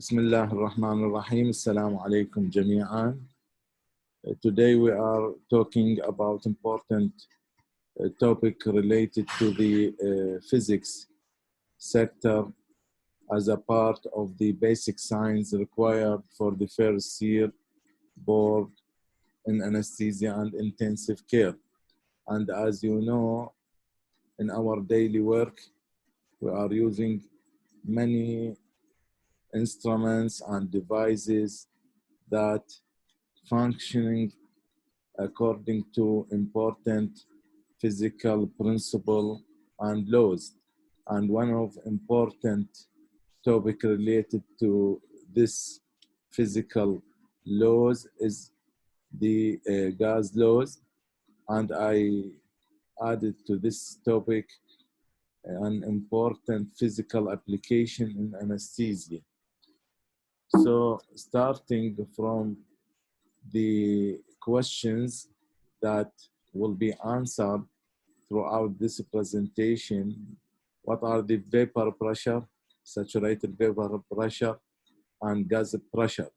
بسم الله الرحمن الرحيم. السلام عليكم جميعا. Today we are talking about important topic related to the physics sector as a part of the basic science required for the first year board in anesthesia and intensive care. And as you know, in our daily work, we are using many instruments and devices that functioning according to important physical principle and laws. And one of important topic related to this physical laws is the gas laws. And I added to this topic an important physical application in anesthesia. So starting from the questions that will be answered throughout this presentation, what are the vapor pressure, saturated vapor pressure, and gas pressure?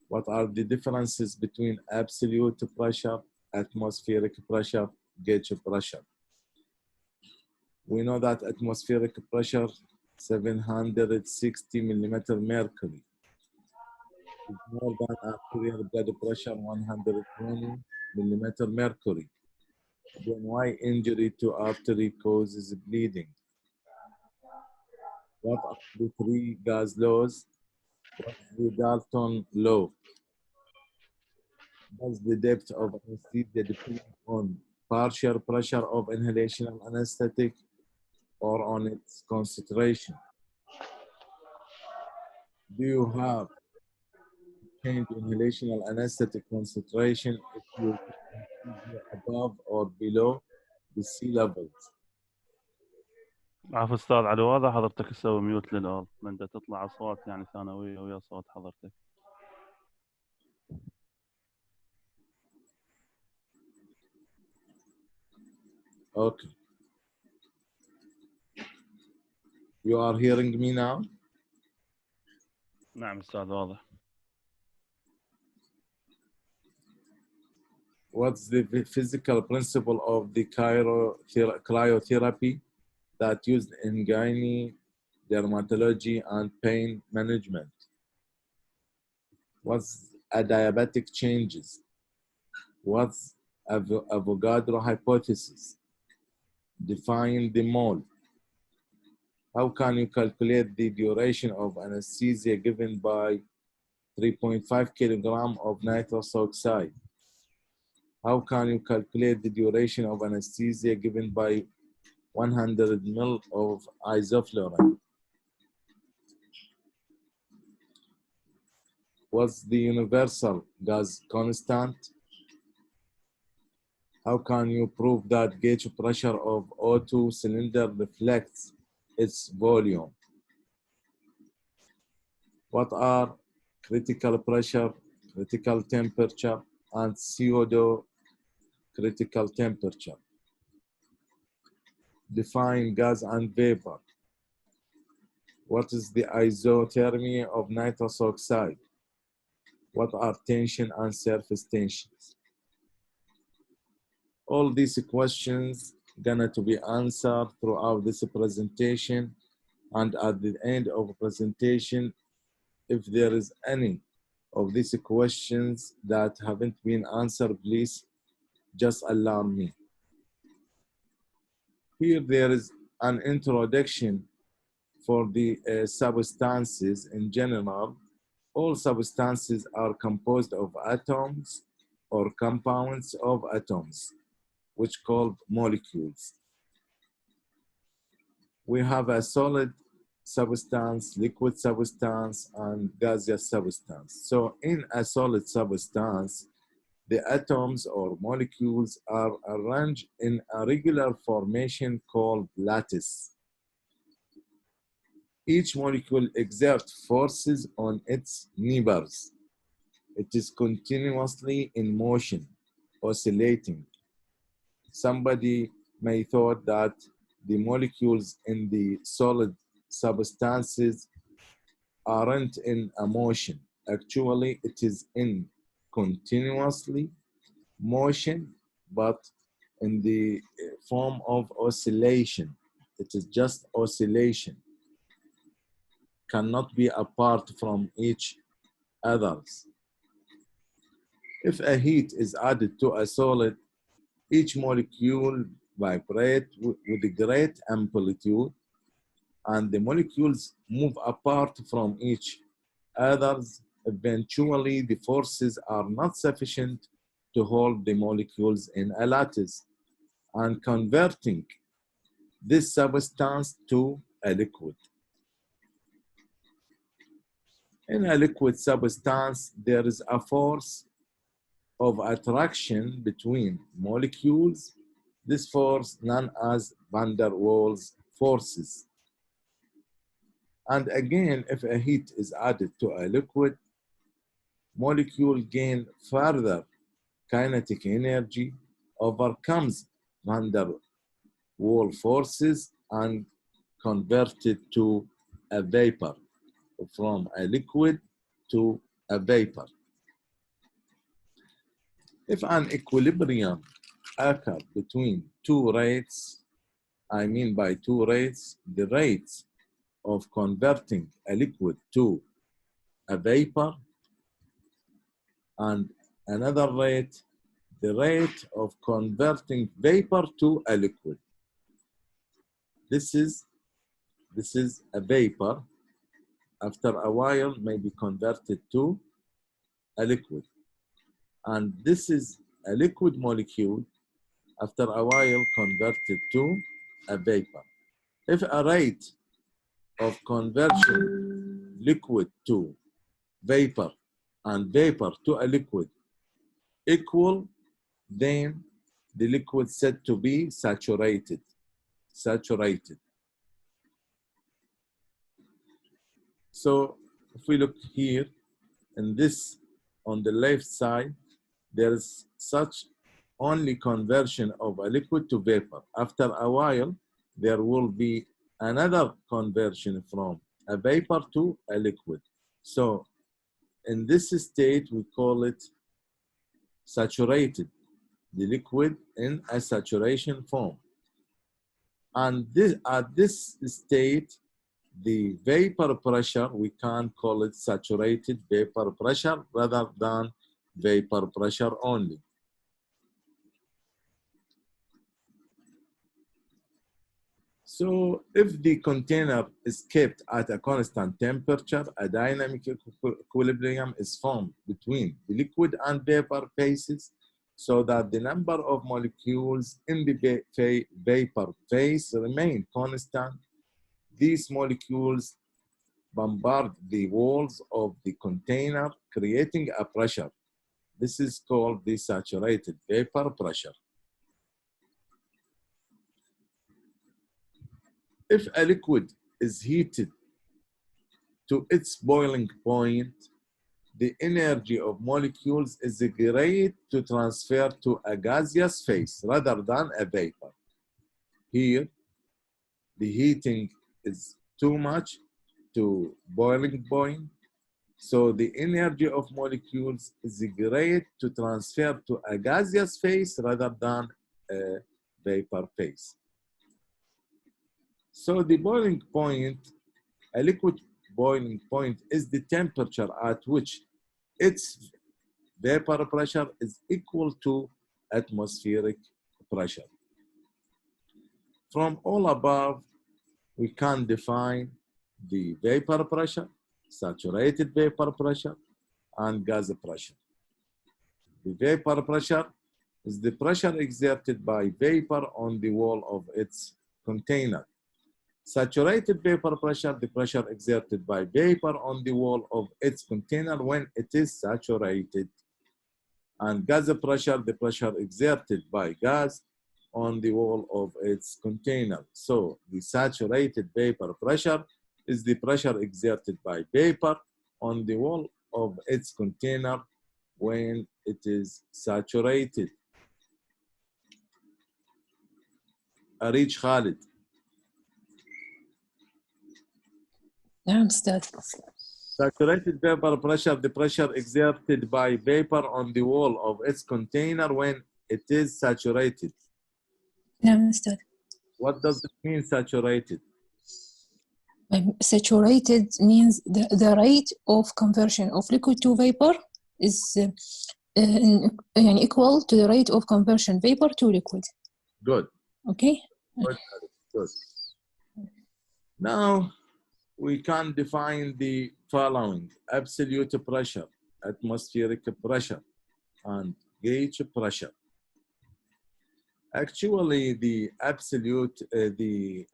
What are the differences between absolute pressure, atmospheric pressure, gauge pressure? We know that atmospheric pressure 760 millimeter mercury is more than arterial blood pressure 120 millimeter mercury. Then why injury to artery causes bleeding? What are the three gas laws? What's the Dalton law? Does the depth of anesthesia depend on partial pressure of inhalational anesthetic or on its concentration? Do you have change inhalational anesthetic concentration if you above or below the sea levels? عفوا استاذ علي، واضح حضرتك تسوي ميوت للأرض لأن تطلع اصوات يعني ثانويه ويا صوت حضرتك. Okay. You are hearing me now? نعم استاذ واضح. What's the physical principle of the cryotherapy that used in gynae, dermatology, and pain management? What's adiabatic changes? What's Avogadro hypothesis? Define the mole. How can you calculate the duration of anesthesia given by 3.5 kilogram of nitrous oxide? How can you calculate the duration of anesthesia given by 100 ml of isoflurane? What's the universal gas constant? How can you prove that gauge pressure of O2 cylinder reflects its volume? What are critical pressure, critical temperature, and pseudo critical temperature? Define gas and vapor. What is the isothermy of nitrous oxide? What are tension and surface tensions? All these questions gonna to be answered throughout this presentation, and at the end of the presentation, if there is any of these questions that haven't been answered, please just alarm me. Here there is an introduction for the substances in general. All substances are composed of atoms or compounds of atoms, which called molecules. We have a solid substance, liquid substance, and gaseous substance. So in a solid substance, the atoms or molecules are arranged in a regular formation called lattice. Each molecule exerts forces on its neighbors. It is continuously in motion, oscillating. Somebody may thought that the molecules in the solid substances aren't in a motion. Actually, it is in continuously motion, but in the form of oscillation. It is just oscillation. Cannot be apart from each others. If a heat is added to a solid, each molecule vibrates with a great amplitude, and the molecules move apart from each others. Eventually, the forces are not sufficient to hold the molecules in a lattice, and converting this substance to a liquid. In a liquid substance, there is a force of attraction between molecules. This force known as van der Waals forces. And again, if a heat is added to a liquid, molecule gain further kinetic energy, overcomes van der Waals forces, and converted to a vapor, from a liquid to a vapor. If an equilibrium occurs between two rates, I mean by two rates, the rates of converting a liquid to a vapor, and another rate, the rate of converting vapor to a liquid. This is a vapor. After a while, may be converted to a liquid. And this is a liquid molecule, after a while converted to a vapor. If a rate of conversion liquid to vapor and vapor to a liquid equal, then the liquid said to be saturated. So if we look here in this, on the left side, there is such only conversion of a liquid to vapor. After a while, there will be another conversion from a vapor to a liquid. So in this state, we call it saturated, the liquid in a saturation form. And this, at this state, the vapor pressure, we can call it saturated vapor pressure rather than vapor pressure only. So if the container is kept at a constant temperature, a dynamic equilibrium is formed between the liquid and vapor phases, so that the number of molecules in the vapor phase remain constant. These molecules bombard the walls of the container, creating a pressure. This is called the saturated vapor pressure. If a liquid is heated to its boiling point, the energy of molecules is great to transfer to a gaseous phase rather than a vapor. Here, the heating is too much to boiling point, so the energy of molecules is great to transfer to a gaseous phase rather than a vapor phase. So the boiling point, a liquid boiling point, is the temperature at which its vapor pressure is equal to atmospheric pressure. From all above, we can define the vapor pressure, saturated vapor pressure, and gas pressure. The vapor pressure is the pressure exerted by vapor on the wall of its container. Saturated vapor pressure, the pressure exerted by vapor on the wall of its container when it is saturated. And gas pressure, the pressure exerted by gas on the wall of its container. So the saturated vapor pressure is the pressure exerted by vapor on the wall of its container when it is saturated. أريج خالد. نعم أستاذ. Saturated vapor pressure, the pressure exerted by vapor on the wall of its container when it is saturated. نعم أستاذ. What does it mean, saturated? Saturated means the rate of conversion of liquid to vapor is يعني equal to the rate of conversion vapor to liquid. Good. Okay. Good. Now we can define the following: absolute pressure, atmospheric pressure, and gauge pressure. Actually, the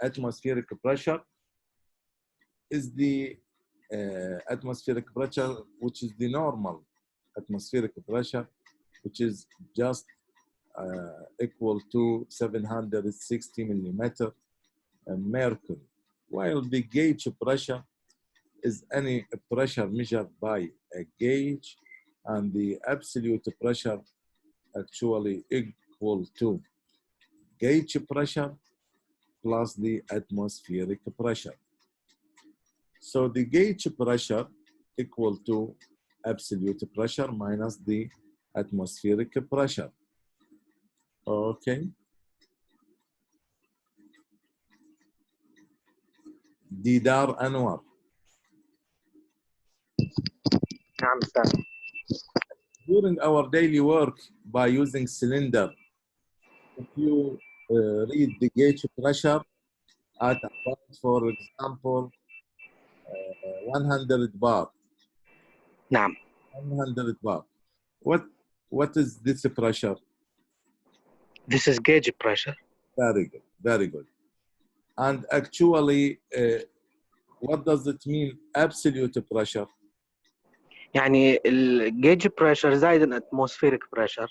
atmospheric pressure is the atmospheric pressure, which is the normal atmospheric pressure, which is just equal to 760 millimeter mercury, while the gauge pressure is any pressure measured by a gauge, and the absolute pressure actually equal to gauge pressure plus the atmospheric pressure. So the gauge pressure equal to absolute pressure minus the atmospheric pressure. Okay. Didar Anwar. نعم أستاذ. During our daily work by using cylinder, if you read the gauge pressure at about, for example, 100 bar. نعم. 100 bar. What is this pressure? This is gauge pressure. Very good, very good. And actually, what does it mean, absolute pressure? يعني الجيج pressure زائد ال atmospheric pressure.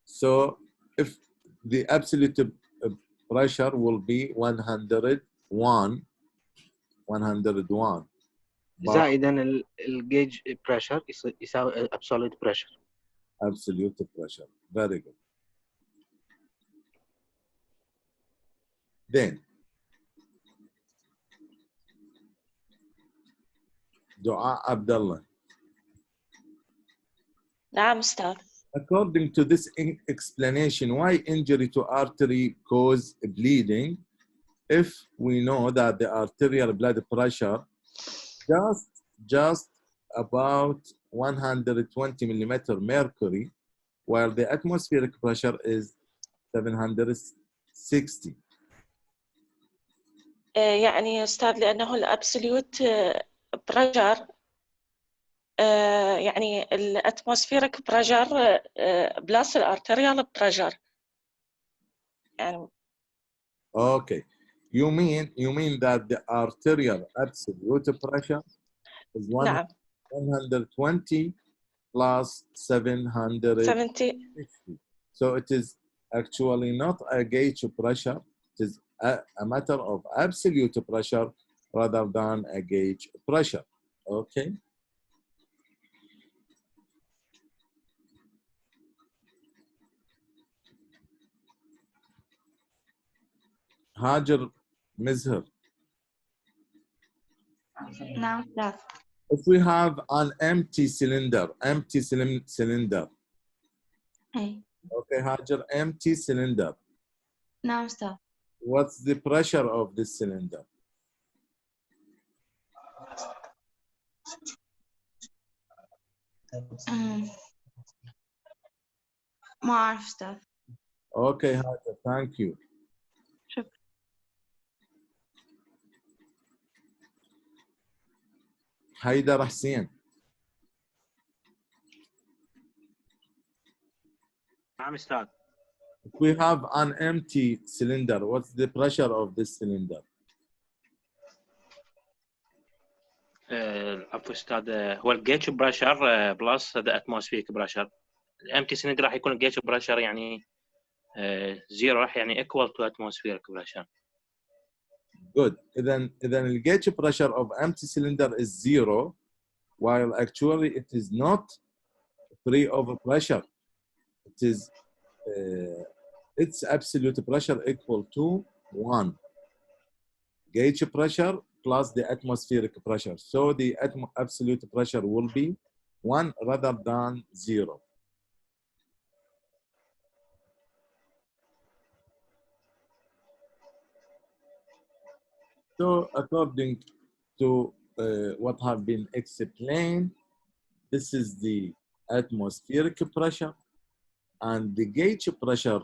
So if the absolute pressure will be 101 زائدا الجيج pressure يساوي absolute pressure. Absolute pressure. Very good. Then Dua Abdullah. نعم أستاذ. According to this explanation, why injury to artery cause bleeding if we know that the arterial blood pressure just about 120 millimeter mercury, while the atmospheric pressure is 760. يعني أستاذ لأنه الأبسوليوت بريشر يعني الأتموسفيريك بريشر بلس الأرتريال بريشر يعني. Okay, you mean that the arterial absolute pressure is 120 plus 760. So it is actually not a gauge pressure. It is a matter of absolute pressure rather than a gauge pressure. Okay. Hajar Mizhar. نعم أستاذ. If we have an empty cylinder, أي. okay, Hajar, empty cylinder. نعم أستاذ. What's the pressure of this cylinder? ما أعرف أستاذ. Okay, Hajar, thank you. شكرا. Haidar Hussein. نعم أستاذ. If we have an empty cylinder, what's the pressure of this cylinder? عفوا أستاذ هو الجيج بريشر بلس ذا اتموسفيريك بريشر. الامتي سيلندر راح يكون الجيج بريشر يعني زيرو راح يعني equal to atmospheric pressure. Good. Then the gauge pressure of empty cylinder is zero, while actually it is not free of pressure. It is its absolute pressure equal to 1. Gauge pressure plus the atmospheric pressure. So the absolute pressure will be 1 rather than 0. So according to what have been explained, this is the atmospheric pressure, and the gauge pressure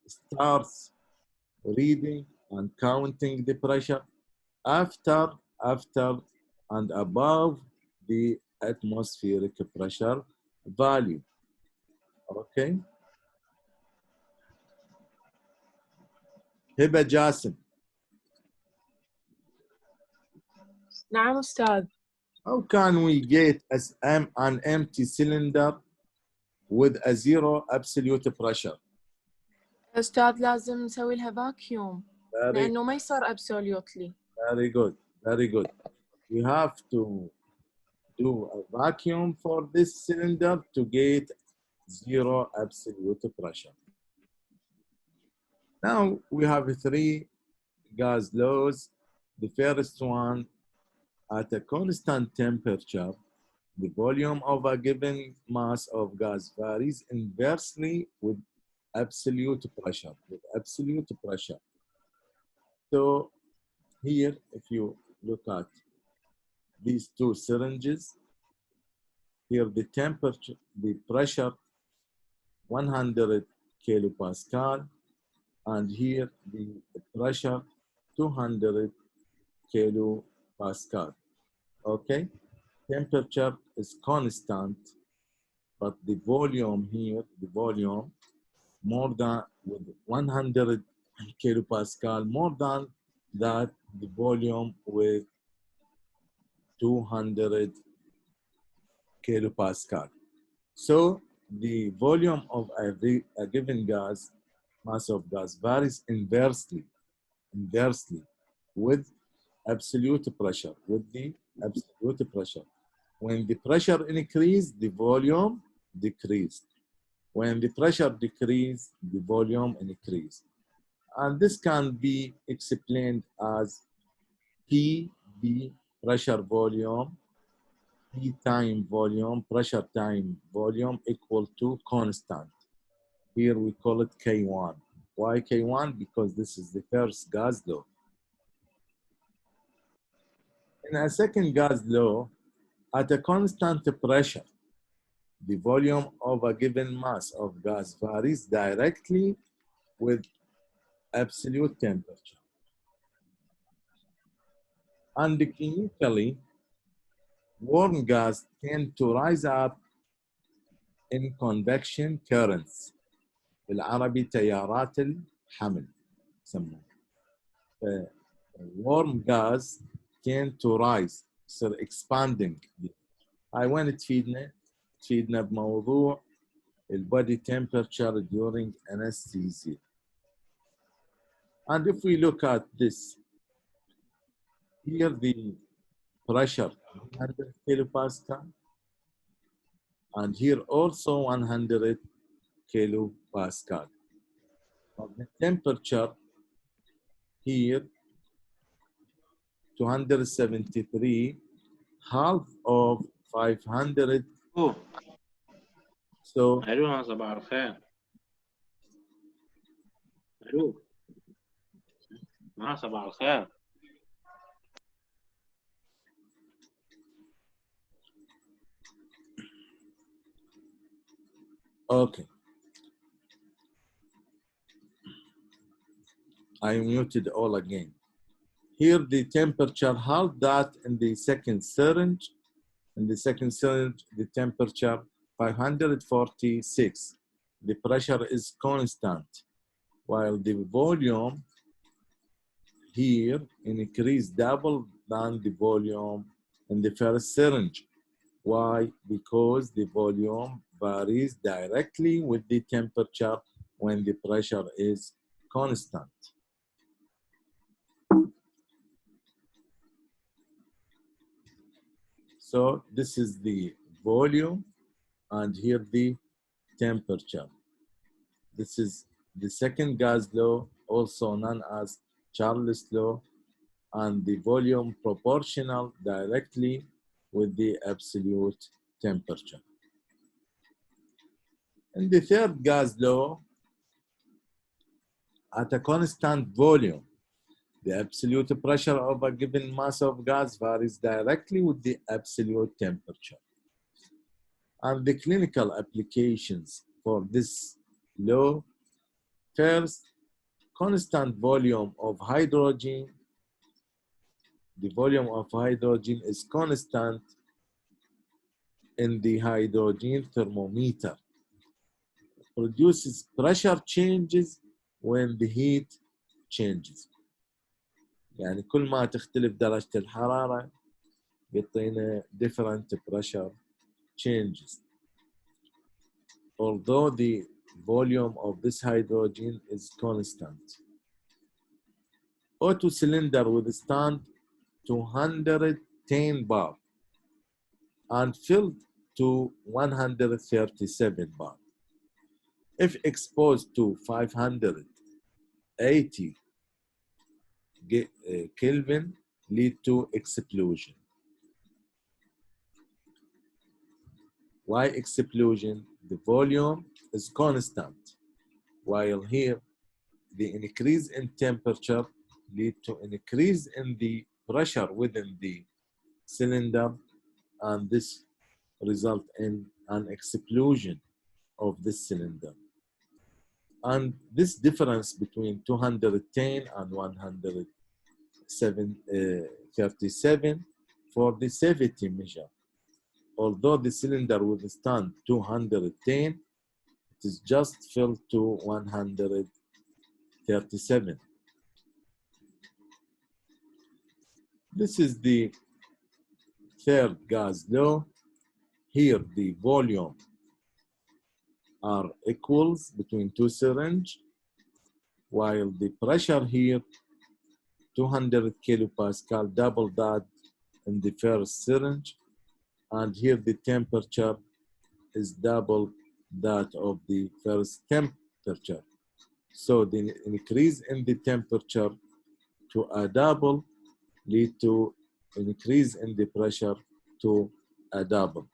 starts reading and counting the pressure after and above the atmospheric pressure value. Okay. هبة جاسم. نعم أستاذ. How can we get an empty cylinder with a 0 absolute pressure? أستاذ لازم نسوي لها vacuum Very, لأنه ما يصير absolutely. very good, very good. We have to do a vacuum for this cylinder to get 0 absolute pressure. Now we have 3 gas laws. The first one, at a constant temperature, the volume of a given mass of gas varies inversely with absolute pressure. So here, if you look at these 2 syringes, here the temperature, the pressure 100 kilopascal, and here the pressure 200 kilopascal. Okay, temperature is constant, but the volume here, the volume more than with 100 kilopascal, more than that the volume with 200 kilopascal. So the volume of a given gas, mass of gas, varies inversely with absolute pressure, When the pressure increases, the volume decreases. When the pressure decreases, the volume increases. And this can be explained as P, pressure volume, P time volume, pressure time volume equal to constant. Here we call it K1. Why K1? Because this is the first gas law. In a second gas law, at a constant pressure, the volume of a given mass of gas varies directly with absolute temperature. And chemically, warm gas tend to rise up in convection currents. بالعربي تيارات الحمل يسموه. Warm gas tend to rise, so expanding. هاي وين تفيدنا؟ تفيدنا بموضوع body temperature during anesthesia. And if we look at this, here the pressure 100 kilopascal, and here also 100 kilopascal. But the temperature here 273, half of 500. So الو صباح الخير. الو صباح الخير. okay. I muted all again. Here the temperature, half that in the second syringe. In the second syringe, the temperature 546. The pressure is constant, while the volume here increased double than the volume in the first syringe. Why? Because the volume varies directly with the temperature when the pressure is constant. So this is the volume, and here the temperature. This is the second gas law, also known as Charles' law. and the volume proportional directly with the absolute temperature. In the third gas law, at a constant volume, the absolute pressure of a given mass of gas varies directly with the absolute temperature. And the clinical applications for this law: first, constant volume of hydrogen. The volume of hydrogen is constant in the hydrogen thermometer. It produces pressure changes when the heat changes. يعني كل ما تختلف درجة الحرارة بيعطينا different pressure changes. Although the volume of this hydrogen is constant. Auto cylinder withstand 210 bar and filled to 137 bar. If exposed to 580 Kelvin, lead to explosion. Why explosion? The volume is constant, while here the increase in temperature lead to an increase in the pressure within the cylinder, and this result in an explosion of this cylinder. And this difference between 210 and 137 for the safety measure. Although the cylinder withstand 210, it is just filled to 137. This is the third gas law. Here the volume are equals between two syringes, while the pressure here 200 kilopascal, double that in the first syringe, and here the temperature is double that of the first temperature. So the increase in the temperature to a double lead to an increase in the pressure to a double.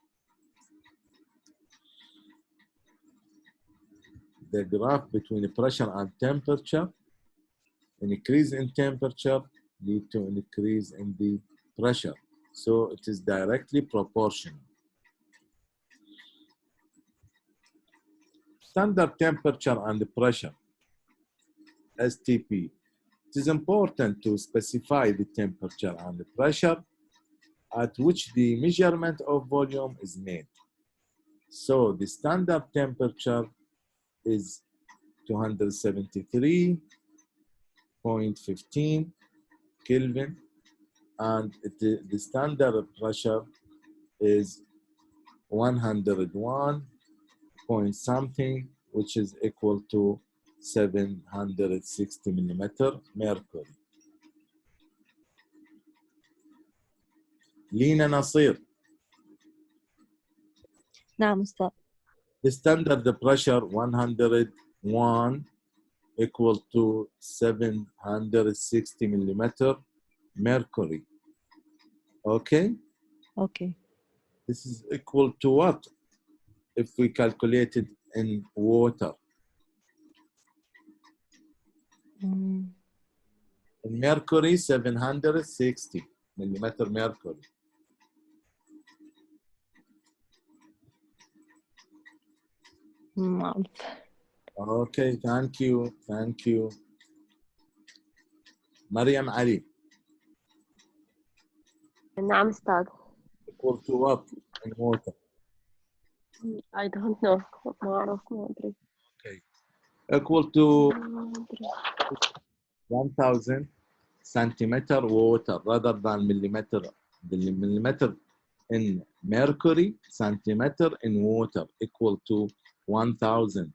The graph between the pressure and temperature, an increase in temperature lead to an increase in the pressure. So it is directly proportional. Standard temperature and pressure, STP. It is important to specify the temperature and the pressure at which the measurement of volume is made. So the standard temperature is 273.15 Kelvin, and the standard pressure is 101 point something, which is equal to 760 millimeter mercury. لينا نصير. نعم أستاذ. The standard pressure 101 equal to 760 millimeter mercury. Okay? Okay. This is equal to what if we calculate it in water? In mercury, 760 millimeter mercury. Okay, thank you, thank you. Mariam Ali. نعم أستاذ. Equal to what in water? I don't know. ما أعرف ما أدري. Okay. Equal to 1000 centimeter water rather than millimeter. The millimeter in mercury, centimeter in water equal to 1000.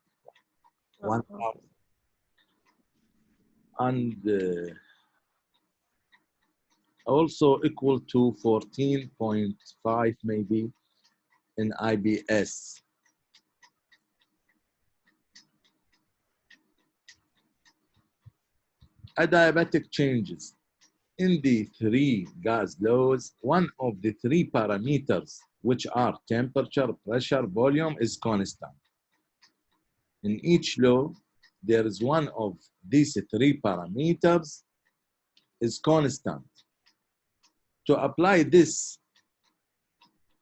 1000. And also equal to 14.5 maybe in IBS. Adiabatic changes. in the three gas laws, one of the three parameters, which are temperature, pressure, volume, is constant. In each law, there is one of these three parameters is constant. To apply this,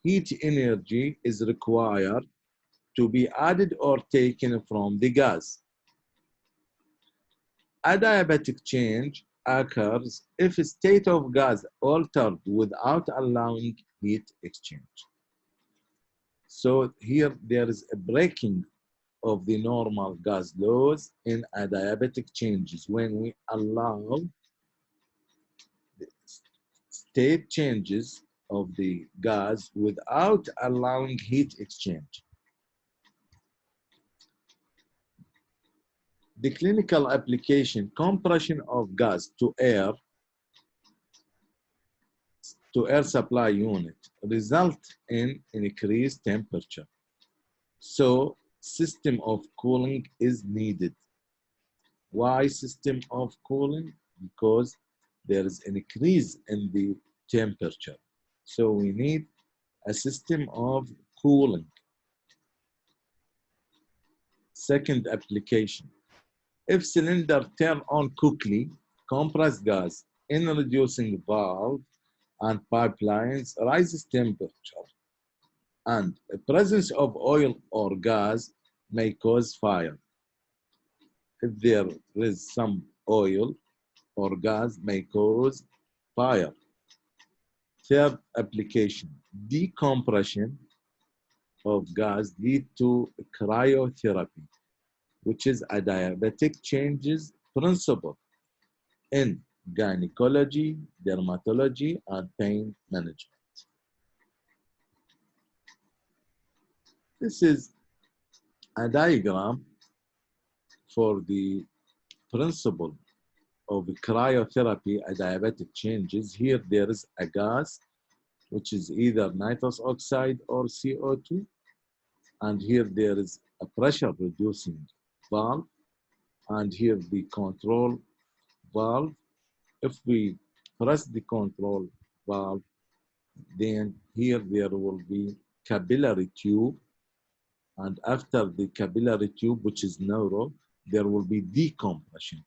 heat energy is required to be added or taken from the gas. Adiabatic change occurs if a state of gas altered without allowing heat exchange. So here there is a breaking of the normal gas laws in adiabatic changes when we allow the state changes of the gas without allowing heat exchange. The clinical application, compression of gas to air supply unit, result in increased temperature. So system of cooling is needed. Why system of cooling? Because there is an increase in the temperature. So we need a system of cooling. Second application. If cylinder turn on quickly, compressed gas in reducing valve and pipelines rises temperature, and the presence of oil or gas may cause fire. If there is some oil or gas may cause fire. Third application, decompression of gas lead to cryotherapy, which is a adiabatic changes principle in gynecology, dermatology, and pain management. This is a diagram for the principle of cryotherapy, adiabatic changes. Here there is a gas, which is either nitrous oxide or CO2. And here there is a pressure reducing valve. And here the control valve. If we press the control valve, then here there will be capillary tube. And after the capillary tube, which is narrow, there will be decompression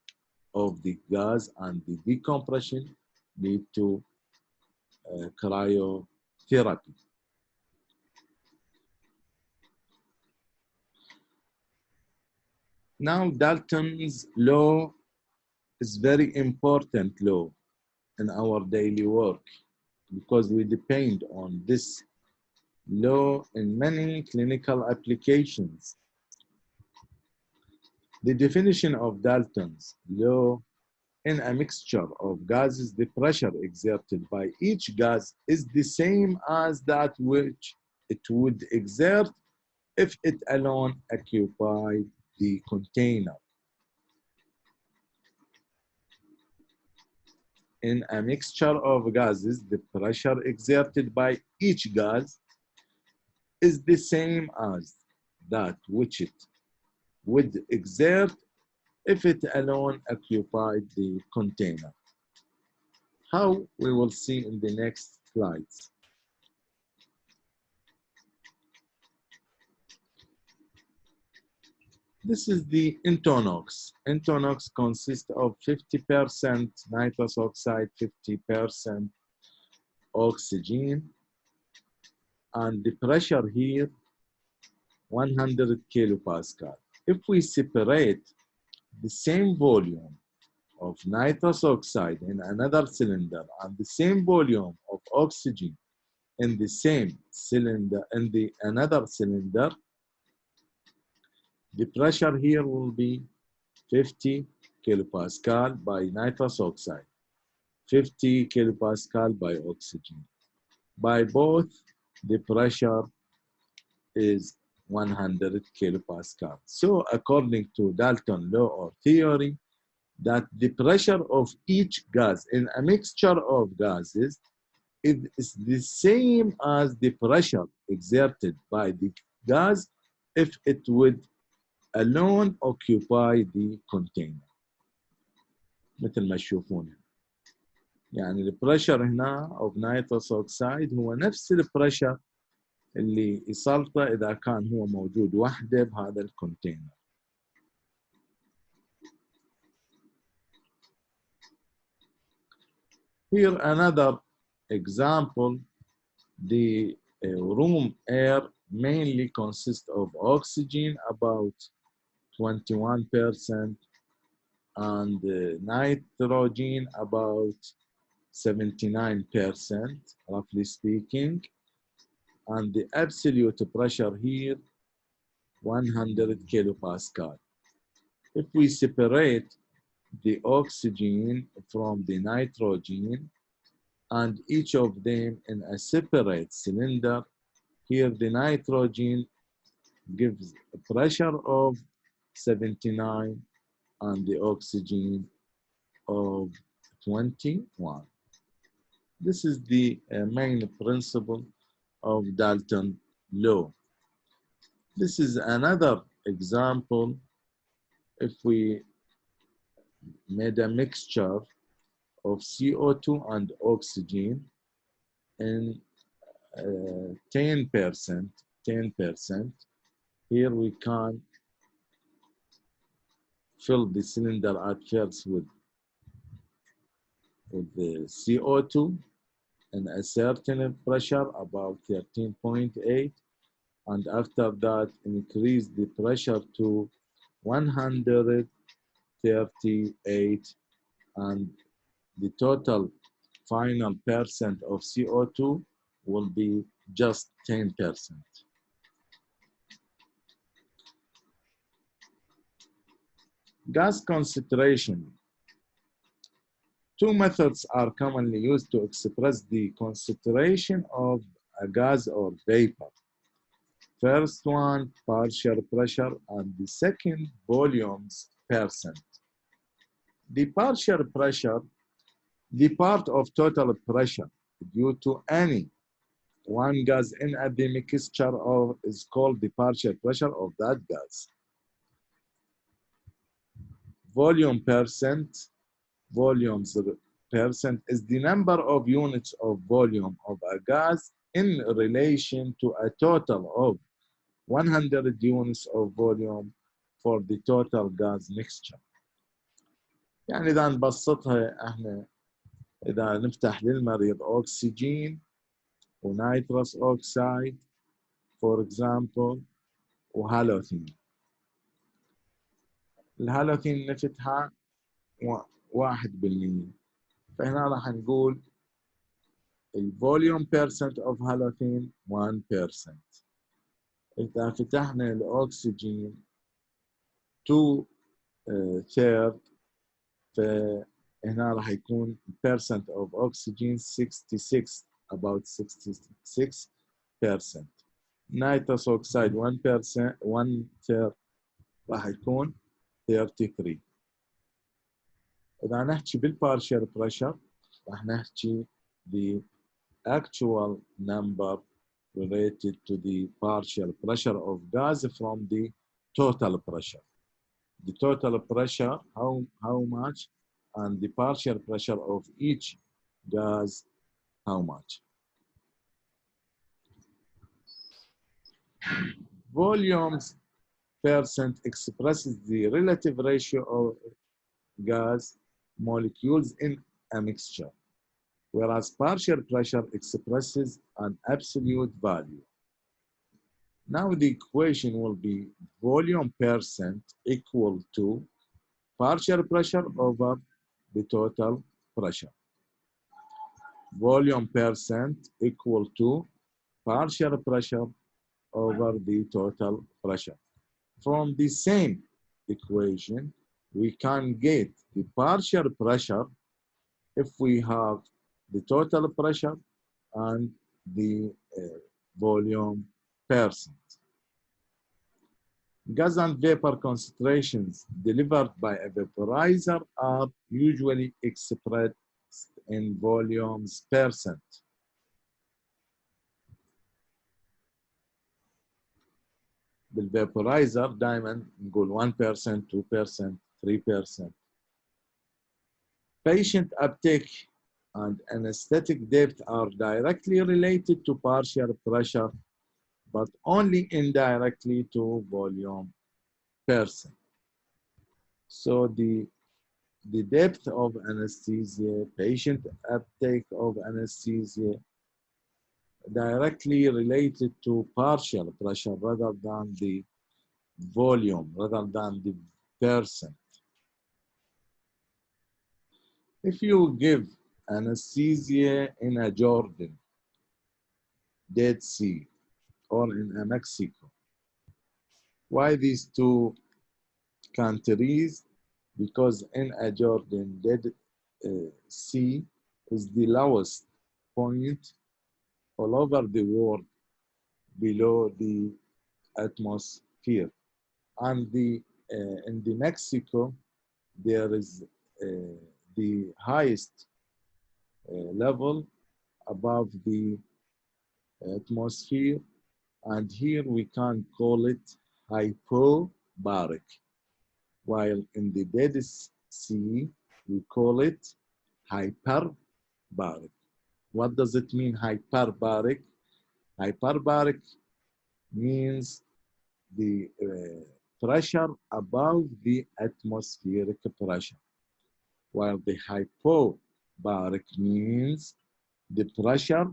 of the gas, and the decompression lead to cryotherapy. Now, Dalton's law is very important law in our daily work because we depend on this law in many clinical applications. The definition of Dalton's law: in a mixture of gases, the pressure exerted by each gas is the same as that which it would exert if it alone occupied the container. In a mixture of gases, the pressure exerted by each gas is the same as that which it would exert if it alone occupied the container. How? We will see in the next slides. This is the Intonox. Intonox consists of 50% nitrous oxide, 50% oxygen, and the pressure here 100 kilopascal. If we separate the same volume of nitrous oxide in another cylinder and the same volume of oxygen in the same cylinder in the another cylinder, the pressure here will be 50 kilopascal by nitrous oxide, 50 kilopascal by oxygen. By both, the pressure is 100 kilopascal. So according to Dalton law or theory, that the pressure of each gas in a mixture of gases is the same as the pressure exerted by the gas if it would alone occupy the container. مثل ما تشوفون. يعني البريشر هنا of nitrous oxide هو نفس البريشر اللي يسلطه إذا كان هو موجود وحده بهذا الكونتينر. Here another example, the room air mainly consists of oxygen about 21% and nitrogen about 79%, roughly speaking, and the absolute pressure here 100 kilopascal. If we separate the oxygen from the nitrogen and each of them in a separate cylinder, here the nitrogen gives a pressure of 79 and the oxygen of 21. This is the main principle of Dalton law. This is another example. If we made a mixture of CO2 and oxygen in 10%, here we can fill the cylinder at first with the CO2 and a certain pressure, about 13.8, and after that increase the pressure to 138, and the total final percent of CO2 will be just 10%. Gas concentration. Two methods are commonly used to express the concentration of a gas or vapor. First one, partial pressure, and the second, volumes percent. The partial pressure, the part of total pressure due to any one gas in the mixture of is called the partial pressure of that gas. Volume percent, volumes percent is the number of units of volume of a gas in relation to a total of 100 units of volume for the total gas mixture. يعني إذا نبسطها احنا إذا نفتح للمريض أكسجين ونيتروس أوكسايد for example وهالوثين. الهالوثين نفتحها 1%. فهنا راح نقول الفوليوم percent of هالوثين 1%. إذا فتحنا الأكسجين 2/3 فهنا راح يكون percent of oxygen 66 about 66%. nitrous oxide 1%, 1/3 راح يكون 33. إذا نحكي بالبارشال pressure راح نحكي the actual number related to the partial pressure of gas from the total pressure. The total pressure, how much, and the partial pressure of each gas, how much. Volumes percent expresses the relative ratio of gas molecules in a mixture, whereas partial pressure expresses an absolute value. Now the equation will be volume percent equal to partial pressure over the total pressure. Volume percent equal to partial pressure over the total pressure. From the same equation, we can get the partial pressure if we have the total pressure and the volume percent. Gas and vapor concentrations delivered by a vaporizer are usually expressed in volumes percent. بالvaporizer دائما نقول 1%, 2%, 3%. Patient uptake and anesthetic depth are directly related to partial pressure, but only indirectly to volume percent. So the depth of anesthesia, patient uptake of anesthesia, directly related to partial pressure rather than the volume, rather than the percent. If you give anesthesia in a Jordan, Dead Sea, or in a Mexico, why these two countries? Because in a Jordan, Dead Sea is the lowest point all over the world below the atmosphere. And in the Mexico, there is the highest level above the atmosphere, and here we can call it hypobaric, while in the Dead Sea we call it hyperbaric. What does it mean, hyperbaric? Hyperbaric means the pressure above the atmospheric pressure, while the hypobaric means the pressure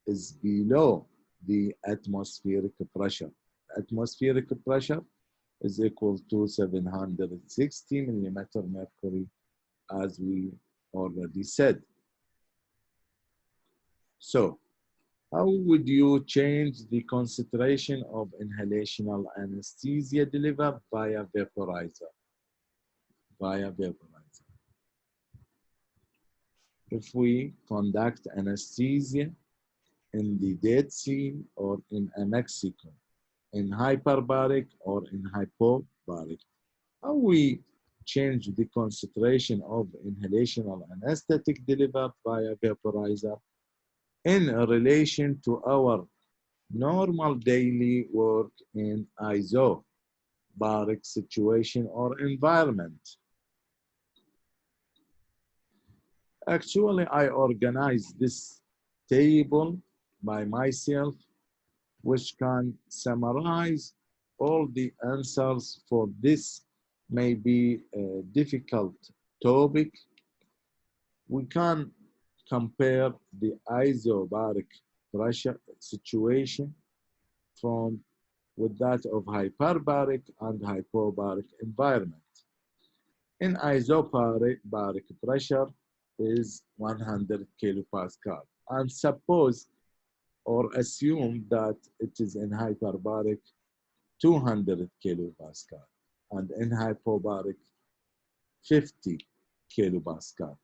is below the atmospheric pressure. Atmospheric pressure is equal to 760 millimeter mercury, as we already said. So, how would you change the concentration of inhalational anesthesia delivered via vaporizer? Via vaporizer. If we conduct anesthesia in the Dead Sea or in Mexico, in hyperbaric or in hypobaric, how we change the concentration of inhalational anesthetic delivered via vaporizer in relation to our normal daily work in isobaric situation or environment. Actually, I organized this table by myself, which can summarize all the answers for this maybe a difficult topic. We can compare the isobaric pressure situation with that of hyperbaric and hypobaric environment. In isobaric pressure is 100 kilopascal, and suppose or assume that it is in hyperbaric 200 kilopascal and in hypobaric 50 kilopascal.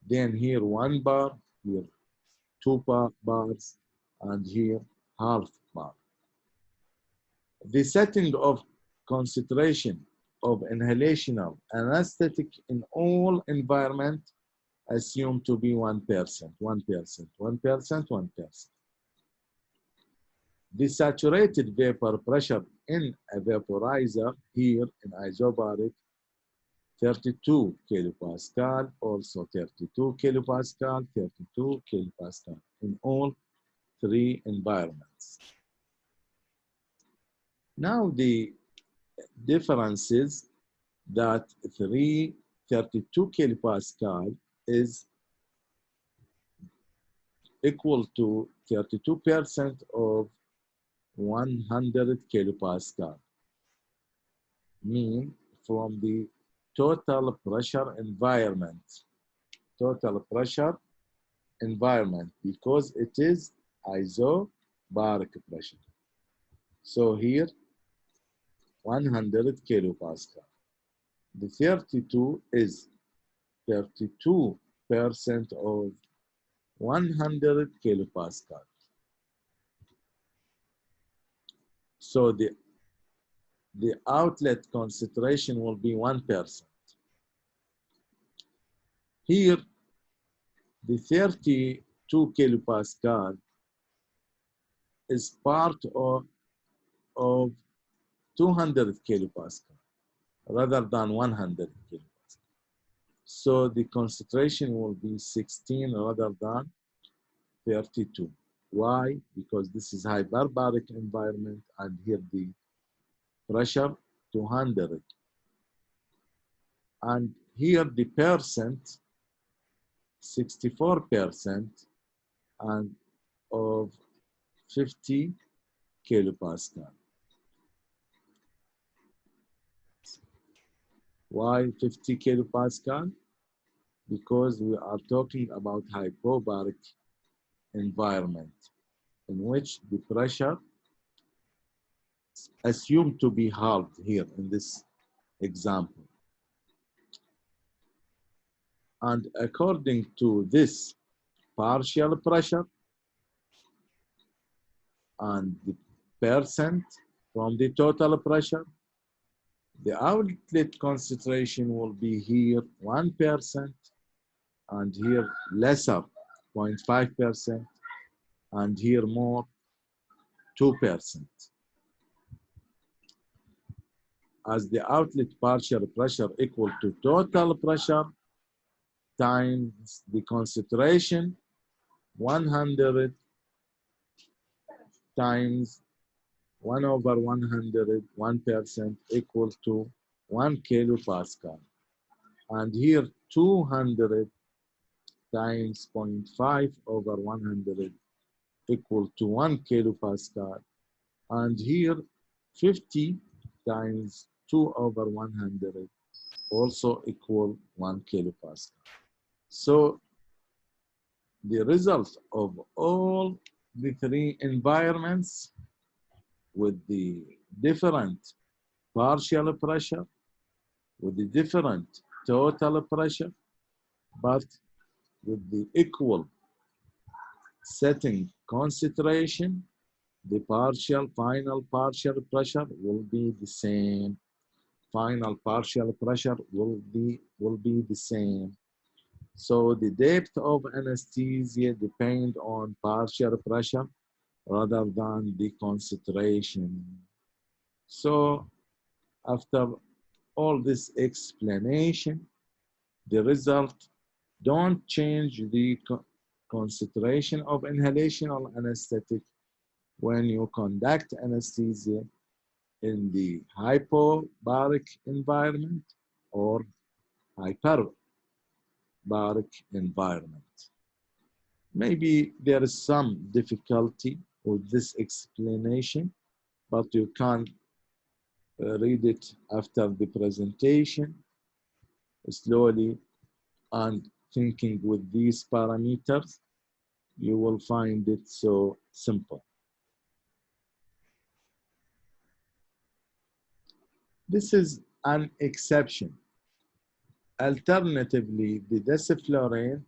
Then here 1 bar, here 2 bars, and here half bar. The setting of concentration of inhalational anesthetic in all environment assumed to be 1%, 1%, 1%, 1%. The saturated vapor pressure in a vaporizer here in isobaric 32 kilopascal, also 32 kilopascal, 32 kilopascal in all three environments. Now the difference is that 32 kilopascal is equal to 32% of 100 kilopascal, mean from the total pressure environment, because it is isobaric pressure. So here 100 kilopascal. The 32 is 32% of 100 kilopascal. So the outlet concentration will be 1%. Here, the 32 kilopascal is part of 200 kilopascal rather than 100 kilopascal. So the concentration will be 16 rather than 32. Why? Because this is hyperbaric environment and here the pressure 200. And here the percent, 64% and of 50 kilopascal. Why 50 kilopascal? Because we are talking about hypobaric environment in which the pressure is assumed to be halved here in this example. And according to this partial pressure and the percent from the total pressure, the outlet concentration will be here 1% and here lesser 0.5% and here more 2%. As the outlet partial pressure equal to total pressure times the concentration, 100 times 1 over 100, 1% equal to 1 kilopascal. And here 200 times 0.5 over 100 equal to 1 kilopascal. And here 50 times 2 over 100 also equal 1 kilopascal. So the result of all the three environments with the different partial pressure, with the different total pressure, but with the equal setting concentration, the final partial pressure will be the same. Final partial pressure will be the same. So the depth of anesthesia depends on partial pressure rather than the concentration. So after all this explanation, the result don't change the concentration of inhalational anesthetic when you conduct anesthesia in the hypobaric environment or hyperbaric environment. Maybe there is some difficulty with this explanation, but you can read it after the presentation slowly and thinking with these parameters, you will find it so simple. This is an exception. Alternatively, the desiflurane,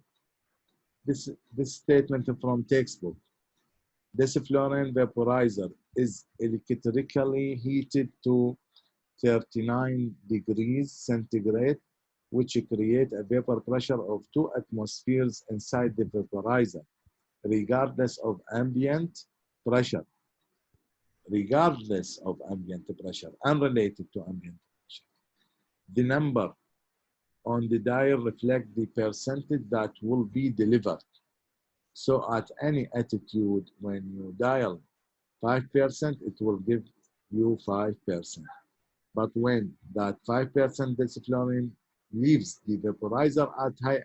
this statement from textbook, desiflurane vaporizer is electrically heated to 39 degrees centigrade, which create a vapor pressure of 2 atmospheres inside the vaporizer, regardless of ambient pressure. Regardless of ambient pressure, unrelated to ambient pressure. The number on the dial reflects the percentage that will be delivered. So at any attitude, when you dial 5%, it will give you 5%. But when that 5% desiflurane leaves the vaporizer at high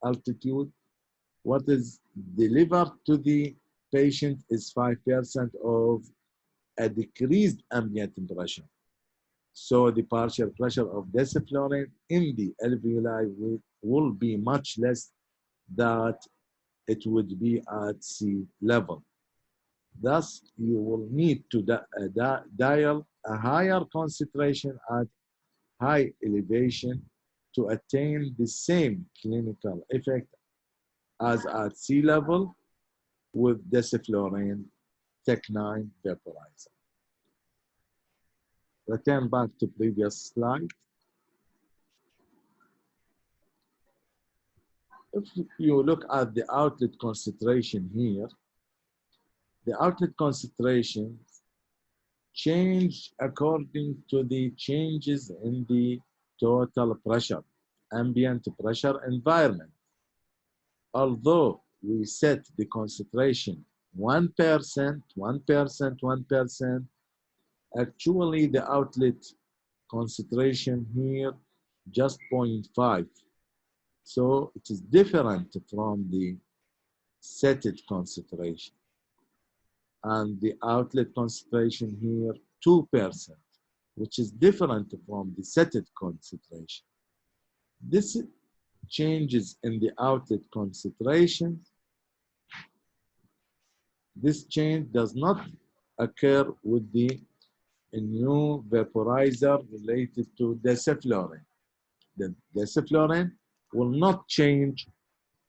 altitude, what is delivered to the patient is 5% of a decreased ambient pressure. So the partial pressure of desiflurane in the alveoli will be much less than it would be at sea level. Thus, you will need to dial a higher concentration at high elevation to attain the same clinical effect as at sea level with desiflurane Tech 9 vaporizer. Return back to previous slide. If you look at the outlet concentration here, the outlet concentration change according to the changes in the total pressure ambient pressure environment. Although we set the concentration 1%, 1%, 1%, actually the outlet concentration here just 0.5. So it is different from the set concentration. And the outlet concentration here 2%, which is different from the set concentration. This changes in the outlet concentration. This change does not occur with the new vaporizer related to desiflurane. The desiflurane will not change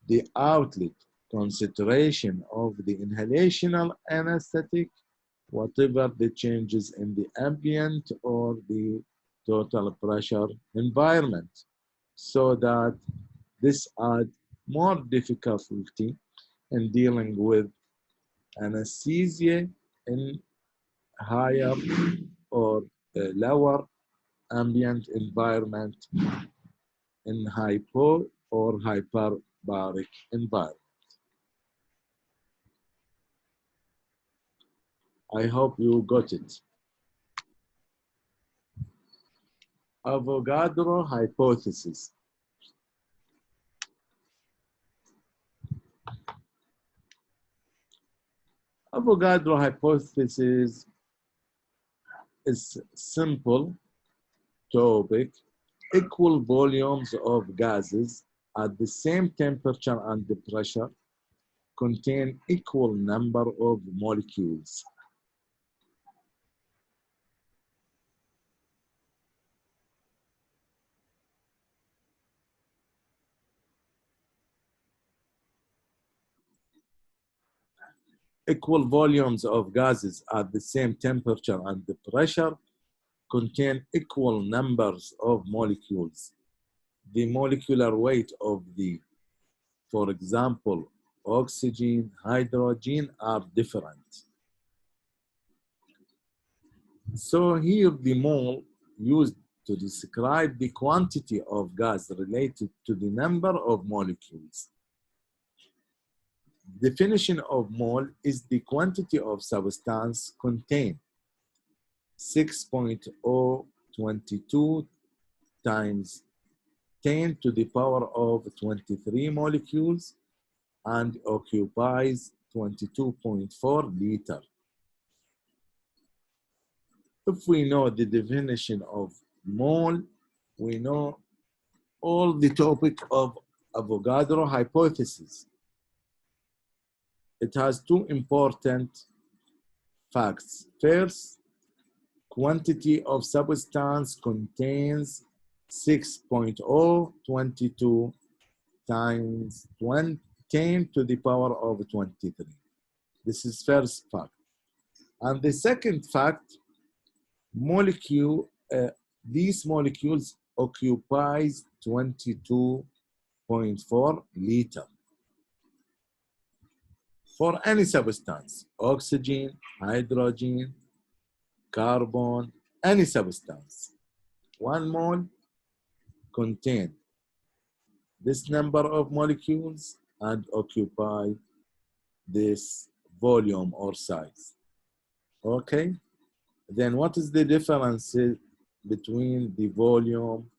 the outlet concentration of the inhalational anesthetic, whatever the changes in the ambient or the total pressure environment, so that this adds more difficulty in dealing with anesthesia in higher or lower ambient environment, in hypo or hyperbaric environment. I hope you got it. Avogadro hypothesis. Avogadro hypothesis is simple topic. Equal volumes of gases at the same temperature and pressure contain equal number of molecules. Equal volumes of gases at the same temperature and pressure contain equal numbers of molecules. The molecular weight of the, for example, oxygen, hydrogen are different. So here the mole used to describe the quantity of gas related to the number of molecules. Definition of mole is the quantity of substance contained 6.022 times 10 to the power of 23 molecules and occupies 22.4 liter. If we know the definition of mole, we know all the topic of Avogadro hypothesis. It has two important facts. First, quantity of substance contains 6.022 times 10 to the power of 23. This is first fact. And the second fact, these molecules occupies 22.4 liter. For any substance, oxygen, hydrogen, carbon, any substance, 1 mole contain this number of molecules and occupy this volume or size. Okay? Then what is the difference between the volume,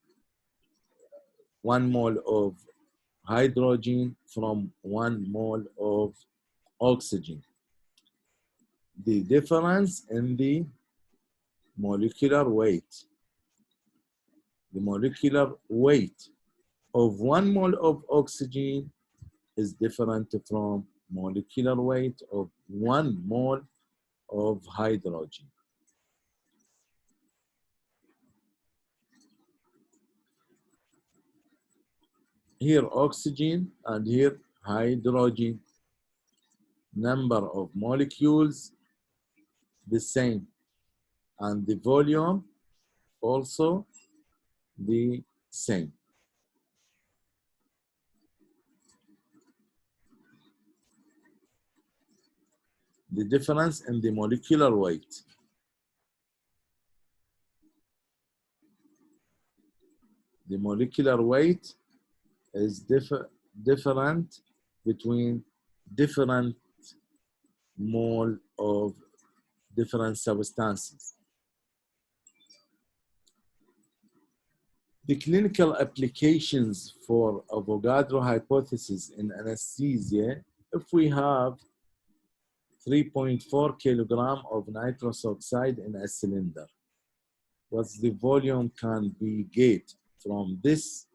1 mole of hydrogen from 1 mole of oxygen? The difference in the molecular weight. The molecular weight of 1 mole of oxygen is different from molecular weight of 1 mole of hydrogen. Here oxygen and here hydrogen. Number of molecules the same, and the volume also the same. The difference in the molecular weight. The molecular weight is different between different mole of different substances. The clinical applications for Avogadro hypothesis in anesthesia, if we have 3.4 kilogram of nitrous oxide in a cylinder, what's the volume can be get from this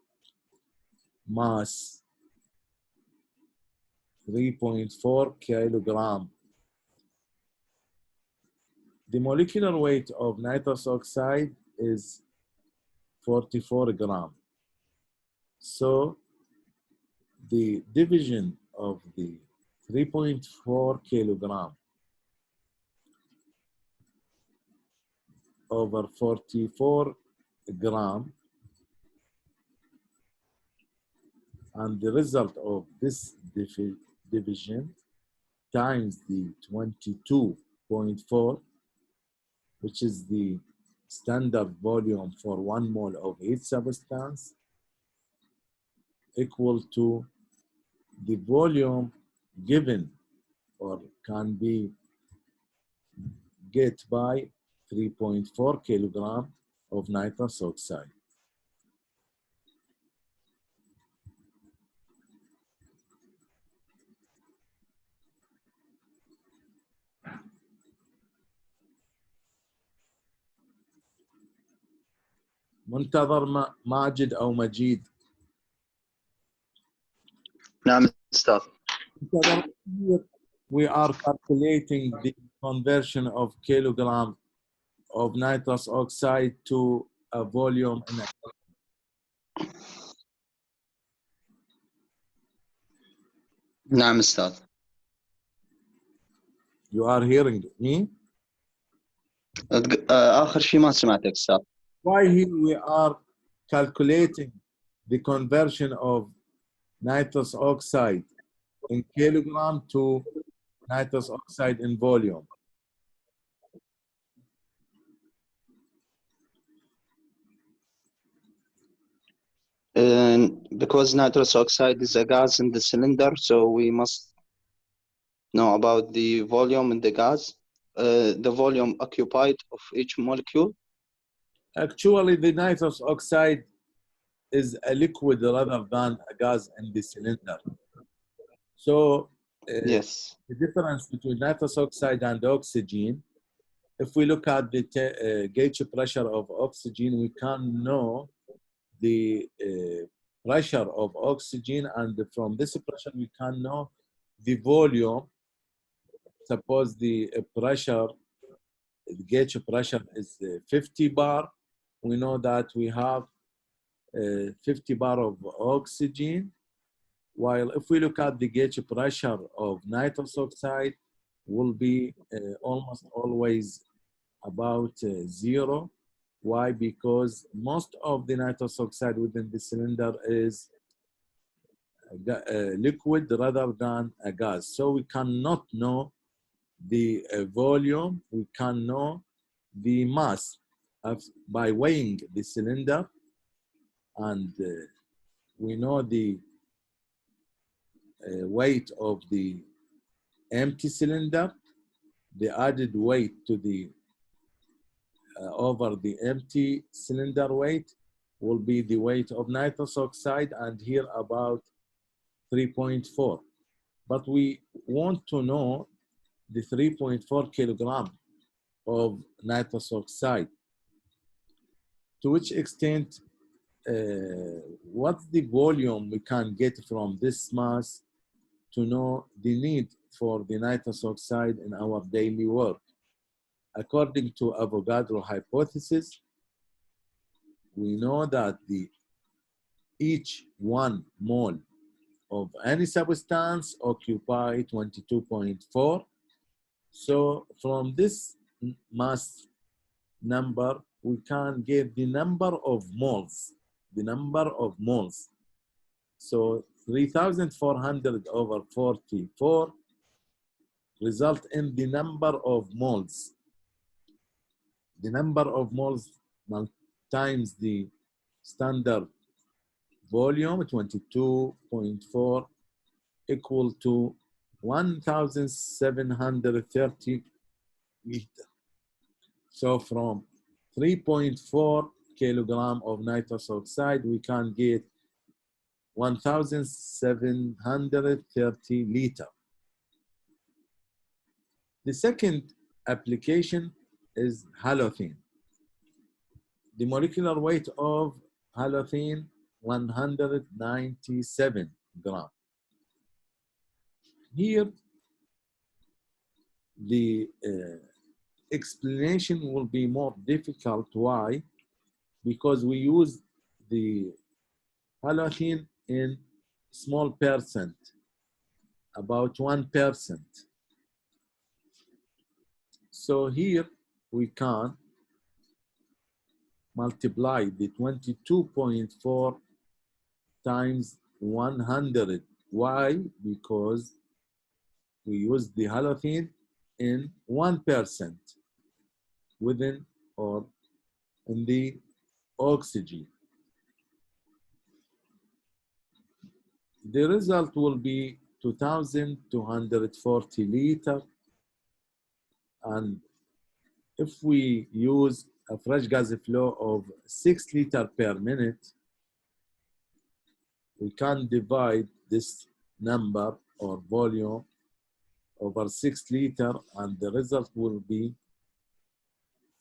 mass 3.4 kilogram. The molecular weight of nitrous oxide is 44 grams. So the division of the 3.4 kilogram over 44 gram, and the result of this division times the 22.4, which is the standard volume for 1 mole of each substance, equal to the volume given or can be get by 3.4 kilogram of nitrous oxide. منتظر ماجد أو مجيد. نعم أستاذ. We are calculating the conversion of kilogram of nitrous oxide to a volume in a نعم أستاذ. You are hearing me? آخر شيء ما سمعتك أستاذ. Why here we are calculating the conversion of nitrous oxide in kilogram to nitrous oxide in volume? Because nitrous oxide is a gas in the cylinder, so we must know about the volume in the gas, the volume occupied of each molecule. Actually, the nitrous oxide is a liquid rather than a gas in the cylinder. So Yes. the difference between nitrous oxide and oxygen, if we look at the gauge pressure of oxygen, we can know the pressure of oxygen, and from this pressure we can know the volume. Suppose the pressure, the gauge pressure is 50 bar. We know that we have 50 bar of oxygen, while if we look at the gauge pressure of nitrous oxide, will be almost always about 0. Why? Because most of the nitrous oxide within the cylinder is a liquid rather than a gas. So we cannot know the volume, we can know the mass by weighing the cylinder, and we know the weight of the empty cylinder, the added weight to the over the empty cylinder weight will be the weight of nitrous oxide, and here about 3.4. But we want to know the 3.4 kilogram of nitrous oxide. To which extent, what's the volume we can get from this mass to know the need for the nitrous oxide in our daily work? According to Avogadro hypothesis, we know that each 1 mole of any substance occupy 22.4. So from this mass number, we can get the number of moles, So 3,400 over 44 result in the number of moles. The number of moles times the standard volume 22.4 equal to 1,730 liter. So from 3.4 kilogram of nitrous oxide, we can get 1,730 liter. The second application is halothane. The molecular weight of halothane, 197 grams. Here, the explanation will be more difficult. Why? Because we use the halothane in small percent, about 1%. So here we can multiply the 22.4 times 100. Why? Because we use the halothane in 1% within or in the oxygen. The result will be 2,240 liter. And if we use a fresh gas flow of 6 liter per minute, we can divide this number or volume over 6 liter, and the result will be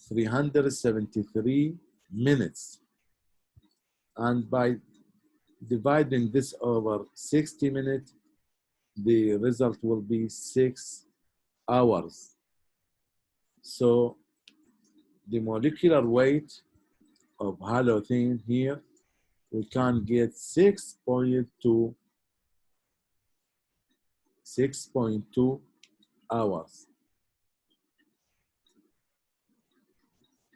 373 minutes. And by dividing this over 60 minutes, the result will be 6 hours. So the molecular weight of halothane here, we can get 6.2 hours.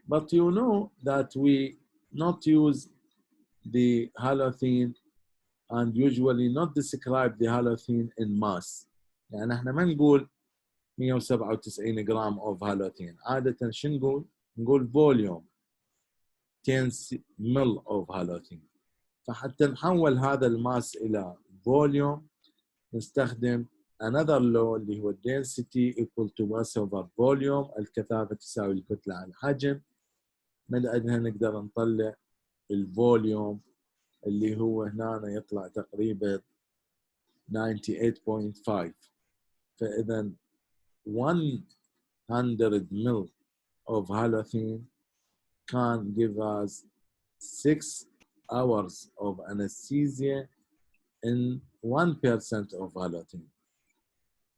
But you know that we not use the halothane and usually not describe the halothane in mass. يعني احنا ما نقول 197 جرام of halothane. عادة شو نقول؟ نقول volume 10 ml of halothane. فحتى نحول هذا الماس إلى volume نستخدم another law اللي هو density equal to mass over volume. الكثافة تساوي الكتلة على الحجم. من أجلها نقدر نطلع الفوليوم اللي هو هنا يطلع تقريبا 98.5. فإذا 100 ml of halothane can give us 6 hours of anesthesia in 1% of halothane.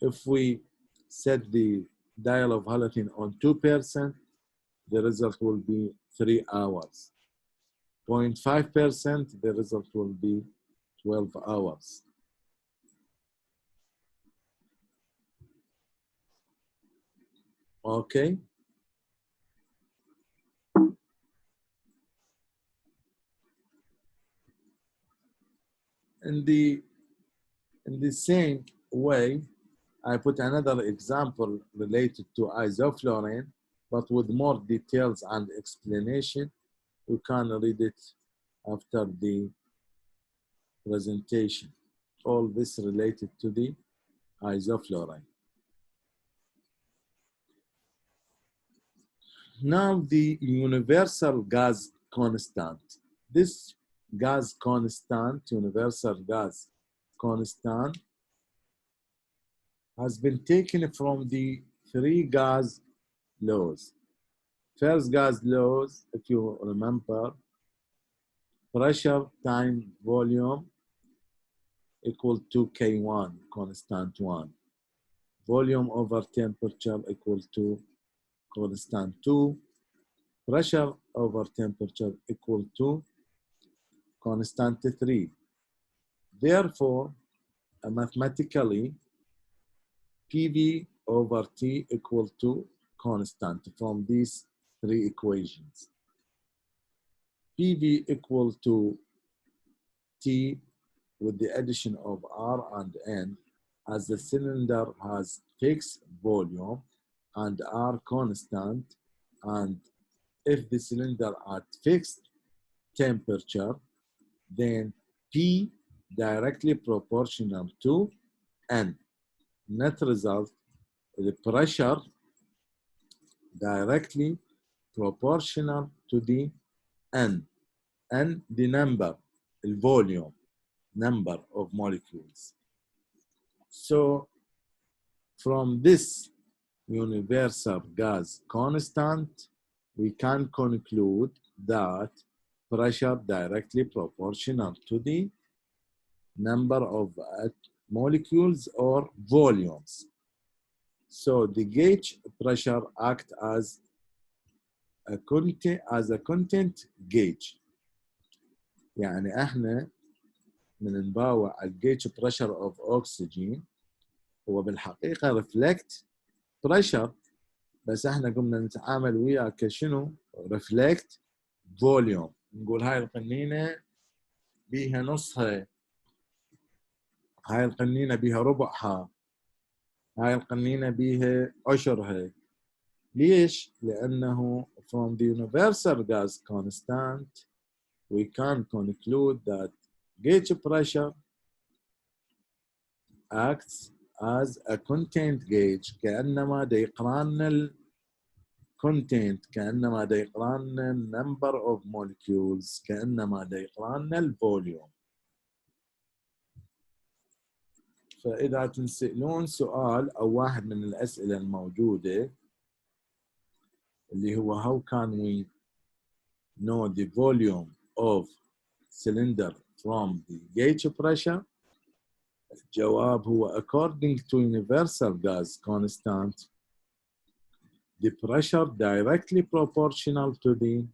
If we set the dial of halothane on 2%, the result will be 3 hours. 0.5%, the result will be 12 hours. Okay. In the same way, I put another example related to isoflurane, but with more details and explanation. You can read it after the presentation. All this related to the isoflurane. Now the universal gas constant. This gas constant, universal gas constant, has been taken from the 3 gas laws. First gas laws, if you remember, pressure times volume equal to K1, constant 1. Volume over temperature equal to constant 2. Pressure over temperature equal to constant 3. Therefore, mathematically, PV over T equal to constant from these 3 equations. PV equal to T with the addition of R and N, as the cylinder has fixed volume and R constant, and if the cylinder at fixed temperature, then P directly proportional to N. Net result, the pressure directly proportional to the N. N, the number, the volume, number of molecules. So from this universal gas constant, we can conclude that pressure directly proportional to the number of molecules or volumes. So the gauge pressure acts as a content gauge. يعني احنا من نباوع الجيج pressure of oxygen هو بالحقيقة reflect pressure، بس احنا قمنا نتعامل وياه كشنو؟ reflect volume. نقول هاي القنينة بيها نصها، هاي القنينة بيها ربعها، هاي القنينة بيها عشرها. ليش؟ لأنه from the universal gas constant we can conclude that gauge pressure acts as a content gauge. كأنما دا يقرأنا content، كأنما دا يقرأنا number of molecules، كأنما دا يقرأنا volume. فإذا تنسألون سؤال أو واحد من الأسئلة الموجودة اللي هو how can we know the volume of cylinder from the gauge pressure؟ الجواب هو according to universal gas constant the pressure directly proportional to the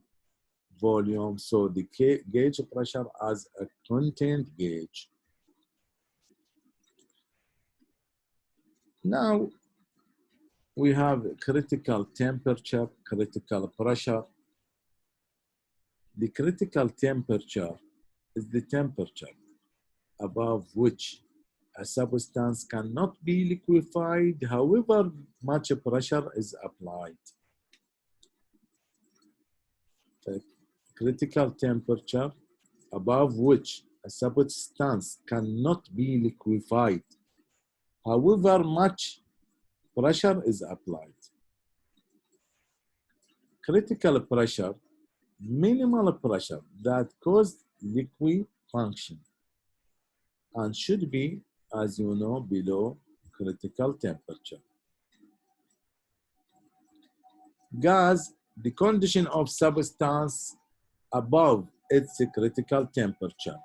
volume, so the gauge pressure as a content gauge. Now we have critical temperature, critical pressure. The critical temperature is the temperature above which a substance cannot be liquefied however much pressure is applied. The critical temperature above which a substance cannot be liquefied however much pressure is applied. Critical pressure, minimal pressure that causes liquefaction and should be, as you know, below critical temperature. Gas, the condition of substance above its critical temperature.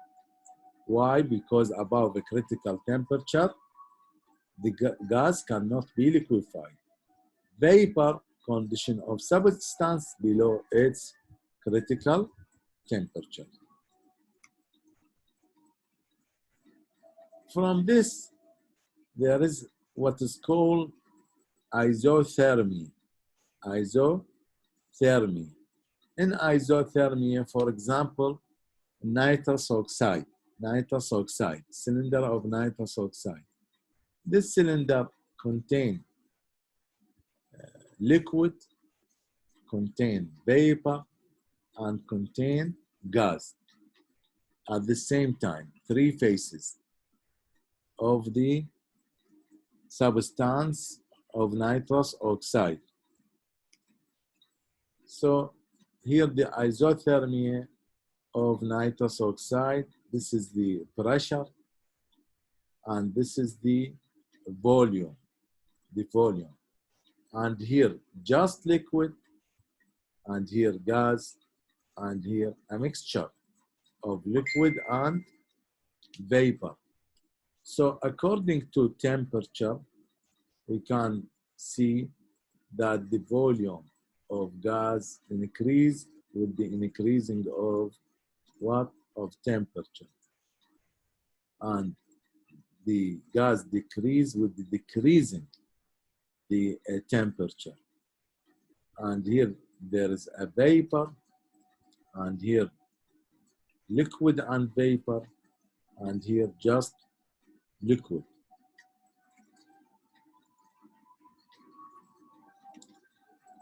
Why? Because above a critical temperature, the gas cannot be liquefied. Vapor, condition of substance below its critical temperature. From this, there is what is called isothermy. Isothermy. In isothermy, for example, nitrous oxide, cylinder of nitrous oxide. This cylinder contains liquid, contain vapor, and contain gas. At the same time, three phases of the substance of nitrous oxide. So here the isothermy of nitrous oxide, this is the pressure, and this is the volume, and here just liquid, and here gas, and here a mixture of liquid and vapor. So according to temperature, we can see that the volume of gas increase with the increasing of what? Of temperature. And the gas decrease with the decreasing the temperature. And here there is a vapor, and here liquid and vapor, and here just liquid.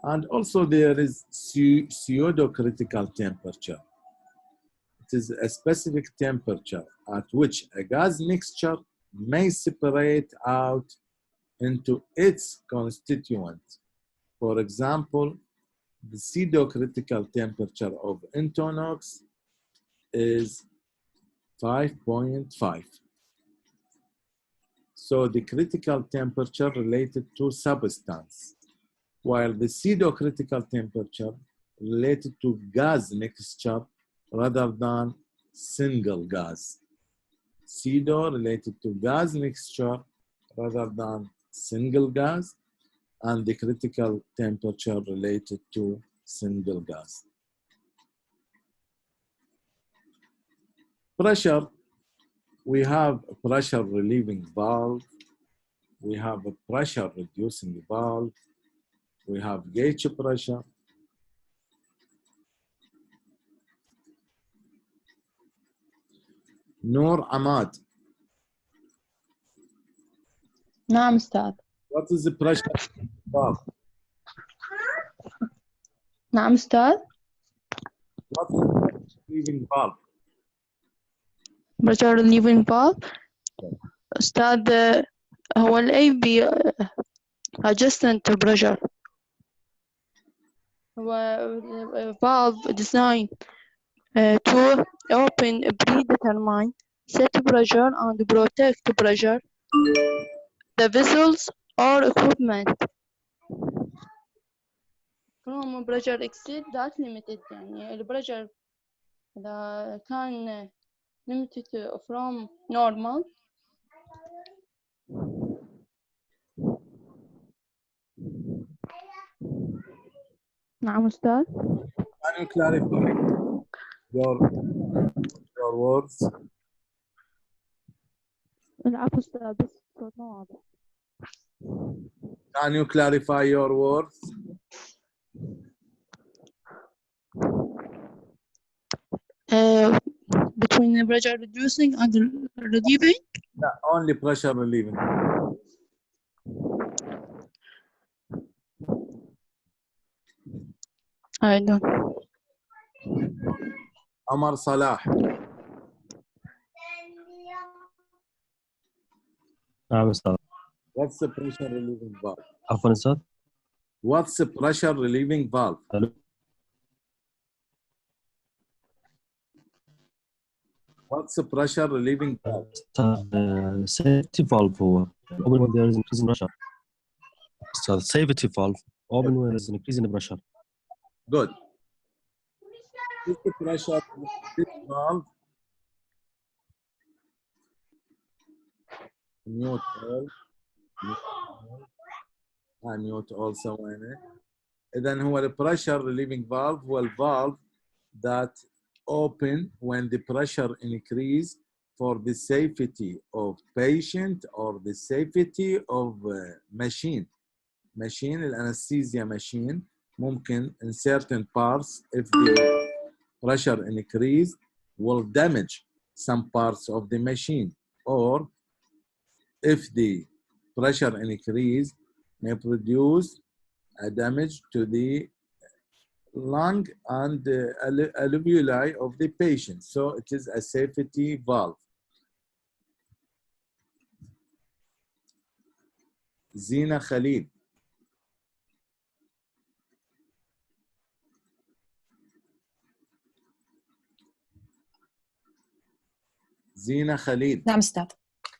And also there is pseudo-critical temperature. It is a specific temperature at which a gas mixture may separate out into its constituents. For example, the pseudo-critical temperature of Entonox is 5.5. So the critical temperature related to substance, while the pseudo-critical temperature related to gas mixture rather than single gas. Pseudo related to gas mixture rather than single gas, and the critical temperature related to single gas. Pressure, we have a pressure relieving valve, we have a pressure reducing valve, we have gauge pressure. Noor Ahmad, نعم أستاذ. what is the pressure valve? نعم أستاذ. What is the pressure relieving valve? pressure relieving valve أستاذ هو ال AB adjustant pressure. هو valve designed to open predetermined set pressure and protect pressure the vessels or equipment from pressure exceed that limited. يعني البريشر إذا كان limited from normal نعم أستاذ. Can you clarify your words? العفو أستاذ بس الصوت مو واضح. Can you clarify your words? Between the pressure reducing and relieving. No, only pressure relieving. I don't. Amar Salah, نعم أستاذ. what's the pressure relieving valve? عفوا أستاذ. What's the pressure relieving valve? ألو. What's the pressure relieving valve? أستاذ safety valve هو open when there is increasing pressure. أستاذ safety valve open when there is increasing pressure. Good. What's the pressure relieving valve? Mute all. Mute all ثواني. إذن هو the pressure relieving valve هو الvalve that open when the pressure increase for the safety of patient or the safety of machine. Machine, anesthesia machine, ممكن in certain parts if the pressure increase will damage some parts of the machine, or if the pressure increase may produce a damage to the lung and alveoli of the patient. So it is a safety valve. Zina Khalid. Zina Khalid. نعم أستاذ.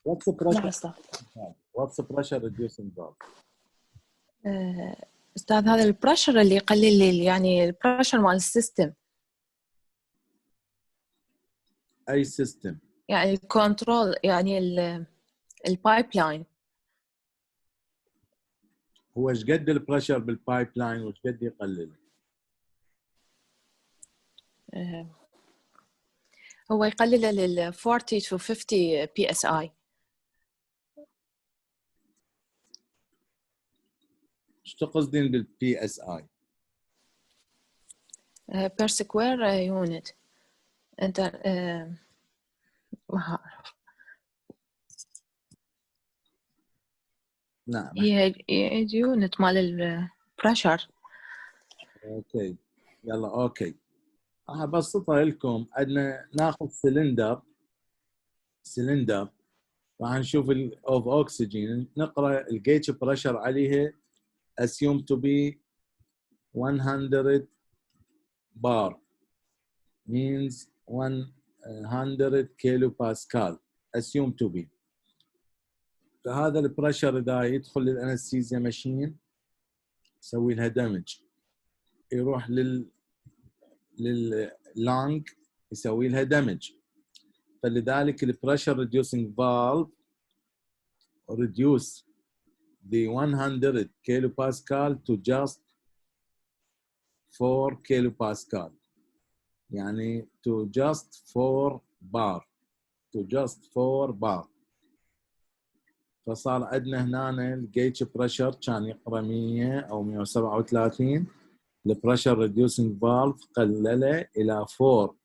What's the pressure? نعم أستاذ. What's the pressure reducing valve? أستاذ هذا البريشر اللي يقلل لي يعني البريشر مال السيستم. أي سيستم؟ يعني الكنترول يعني البايب لاين. هو ايش قد البريشر بالبايب لاين وايش قد يقلل؟ هو يقلل لل 40 to 50 PSI. ايش تقصدين بالبي اس اي؟ per square unit. انت نعم. هي يونت مال البريشر. اوكي يلا اوكي. هبسطها لكم. عندنا ناخذ سلندر راح نشوف of oxygen، نقرا الجيج بريشر عليها assumed to be 100 bar means 100 كيلو باسكال assumed to be. فهذا البريشر اذا يدخل للانستيزيا ماشين يسوي لها دمج، يروح لللانج يسوي لها دمج. فلذلك البريشر reducing valve reduce the 100 كيلو باسكال to just 4 كيلو باسكال، يعني to just 4 bar. فصار عندنا هنا الجيج بريشر كان يقرا 100 او 137، البريشر ريديوسنج فالف قلله الى 4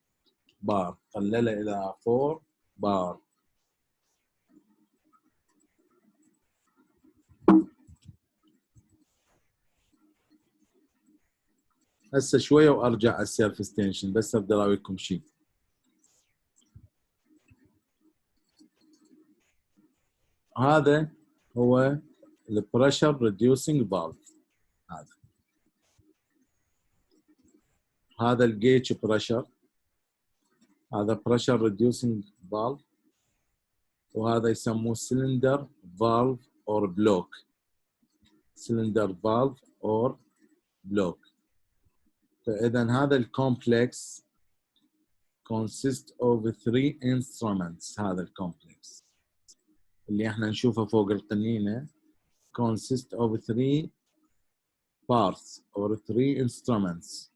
بار. هسه شويه وارجع على السيرفس تنشن، بس ابدا اراويكم شيء. هذا هو البريشر ريديوسنج فالف. هذا الجيج بريشر، هذا بريشر ريديوسنج فالف، وهذا يسموه سلندر فالف اور بلوك. سلندر فالف اور بلوك. فاذا هذا الكومبلكس consist of 3 instruments. هذا الكومبلكس اللي احنا نشوفه فوق القنينه consist of 3 parts or 3 instruments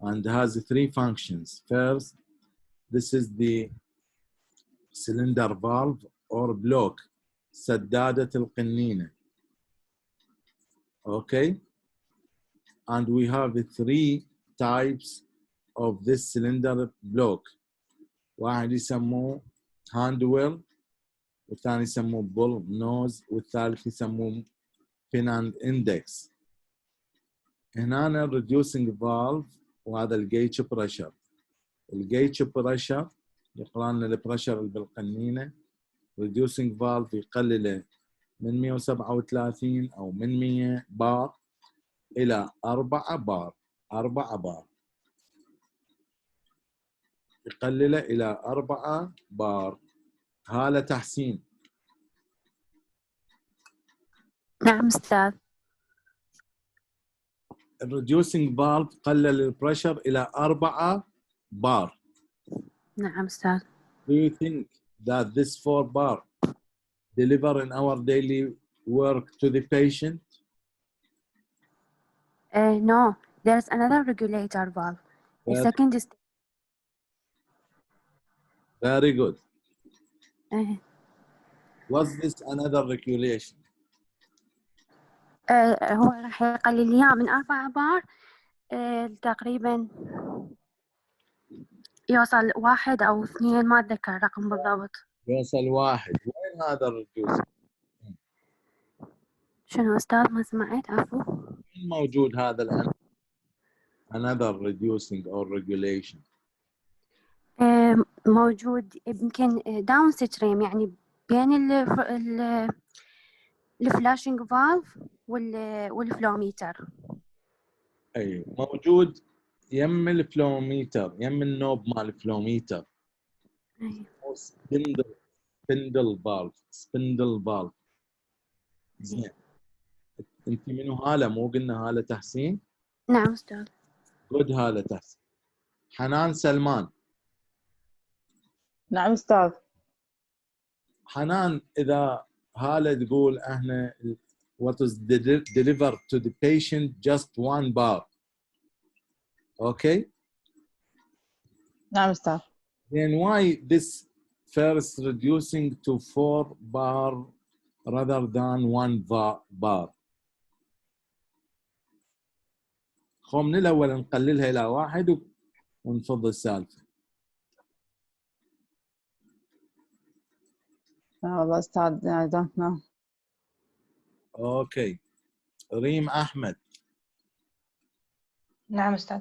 and has 3 functions. First, this is the cylinder valve or block، سدادة القنينة. Okay, and we have 3 types of this cylinder block. واحد يسموه hand well، والثاني يسموه bull nose، والثالث يسموه pin and index. هنا reducing valve، وهذا الجيج بريشر. الجيج بريشر يقرا لنا البريشر اللي بالقنينه، reducing valve يقلله من 137 او من 100 بار الى 4 بار. يقلله الى 4 بار. هالة تحسين. نعم أستاذ. الريديوسنج فالف قلل البريشر الى 4 بار. نعم أستاذ. Do you think that this 4 bar deliver in our daily work to the patient? No, there's another regulator valve. The second is very good. uh, What's this another regulation? هو راح يقلل إياه من 4 بار تقريبا يوصل 1 أو 2، ما أتذكر الرقم بالضبط. يوصل 1. وين هذا الريديوسنج؟ شنو أستاذ؟ ما سمعت، عفوا. وين موجود هذا another reducing or regulation؟ موجود يمكن داون ستريم، يعني بين الفلاشنج فالف والفلوميتر. اي موجود يم الفلوميتر، يم النوب مال الفلوميتر. سبندل فالف. زين، انت منو هاله؟ مو قلنا هاله تحسين؟ نعم استاذ. جود هاله تحسين. حنان سلمان. نعم استاذ. حنان، اذا هاله تقول احنا what is delivered to the patient just 1 bar. Okay? نعم استاذ. Then why this first reducing to 4 bar rather than 1 bar? خو من الاول نقللها الى 1 ونفض السالفه. والله استاذ I don't know. اوكي. ريم احمد. نعم استاذ.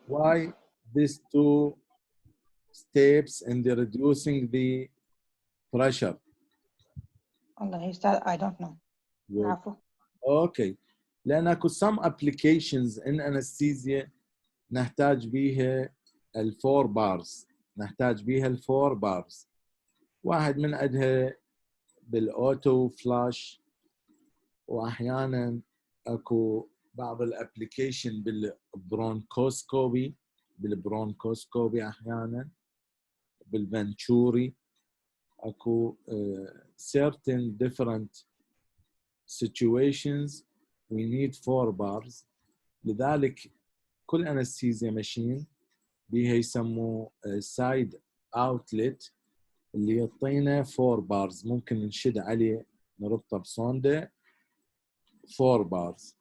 Why these two steps in the reducing the pressure? والله أستاذ I don't know. Good. عفوا. Okay. لأن أكو some applications in anesthesia نحتاج بيها الفور بارز. نحتاج بيها الفور بارز. واحد من عندها بالأوتو فلاش، وأحيانا أكو بعض الابليكيشن بالبرونكوسكوبي أحيانا بالفنتوري. أكو certain different situations we need 4 bars. لذلك كل انستيزيا ماشين بيها يسموه سايد اوتلت اللي يعطينا 4 بارز، ممكن نشد عليه نربطه بصونده 4 بارز.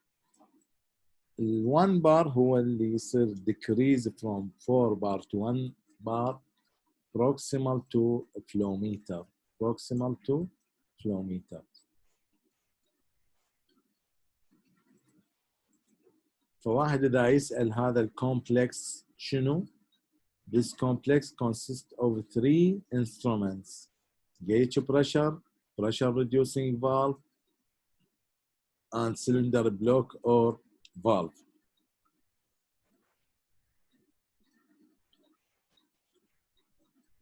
ال1 بار هو اللي يصير decrease from 4 bar to 1 bar proximal to flow meter. فواحد إذا يسأل هذا الكومبلكس شنو؟ This complex consists of 3 instruments: gauge pressure reducing valve, and cylinder block or valve.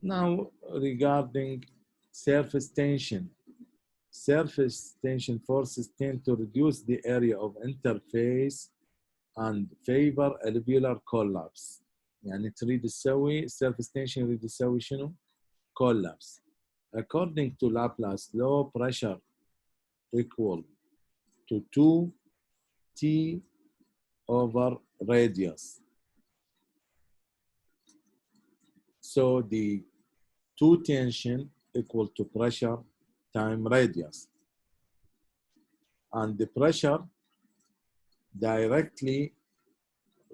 Now regarding surface tension. Surface tension forces tend to reduce the area of interface and favor alveolar collapse. يعني تريد تسوي surface tension يريد يسوي شنو؟ collapse. According to Laplace law, pressure equal to 2T over radius. So the 2 tension equal to pressure time radius. And the pressure directly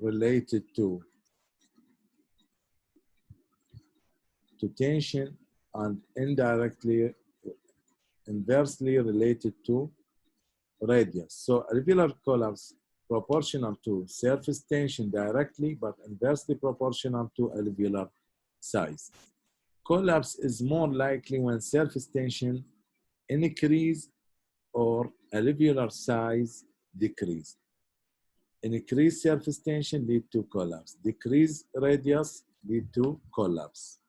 related to tension and inversely related to radius. So alveolar collapse proportional to surface tension directly, but inversely proportional to alveolar size. Collapse is more likely when surface tension increase or alveolar size decrease. Increased surface tension lead to collapse. Decreased radius lead to collapse.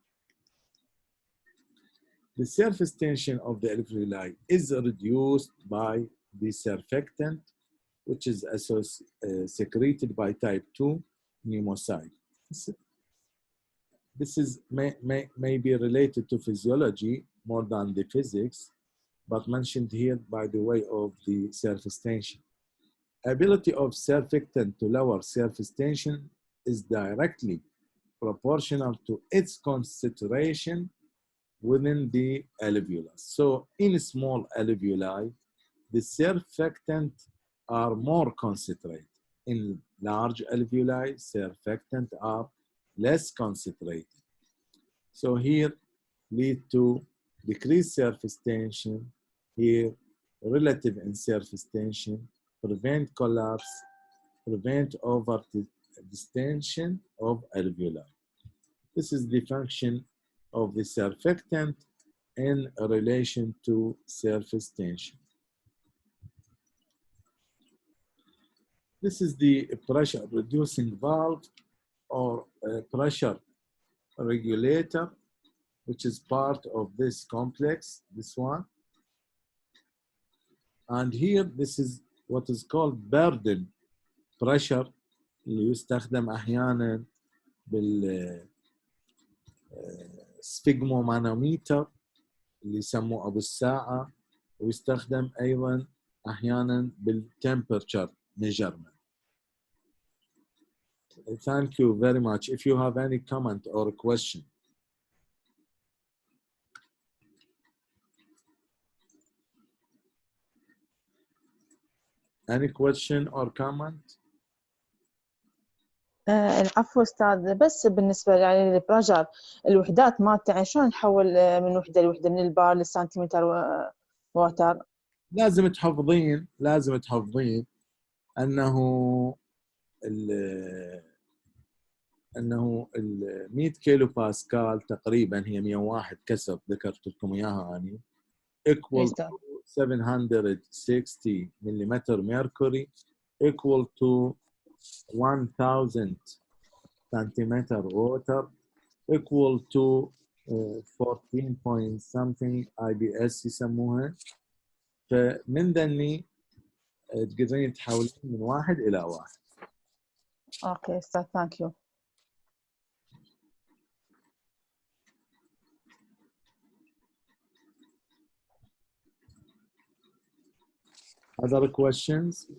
The surface tension of the alveoli is reduced by the surfactant, which is secreted by type 2 pneumocyte. This is may be related to physiology more than the physics, but mentioned here by the way of the surface tension. Ability of surfactant to lower surface tension is directly proportional to its concentration within the alveolus. So in small alveoli, the surfactant are more concentrated. In large alveoli, surfactant are less concentrated. So here lead to decreased surface tension, here relative in surface tension, prevent collapse, prevent over distension of alveoli. This is the function of the surfactant in relation to surface tension. This is the pressure reducing valve or pressure regulator, which is part of this complex, this one. And here, this is what is called burden pressure, اللي يستخدم أحيانا بال sphygmomanometer اللي يسموه أبو الساعة، ويستخدم أيضا أحيانا بالtemperature measurement. Thank you very much. If you have any comment or question. Any question or comment? العفو أستاذ، بس بالنسبة يعني للبرجر الوحدات مالته يعني شلون نحول من وحدة لوحدة، من البار للسنتيمتر واتر؟ لازم تحفظين أنه انه ال 100 كيلو باسكال تقريبا هي 101 كسر ذكرت لكم اياها اني equal to 760 ملم mercury equal to 1000 centimeter water equal to 14 point something IBS يسموها. فمن ذني تقدرين تحولين من 1 إلى 1. اوكي استاذ ثانك يو. Other questions?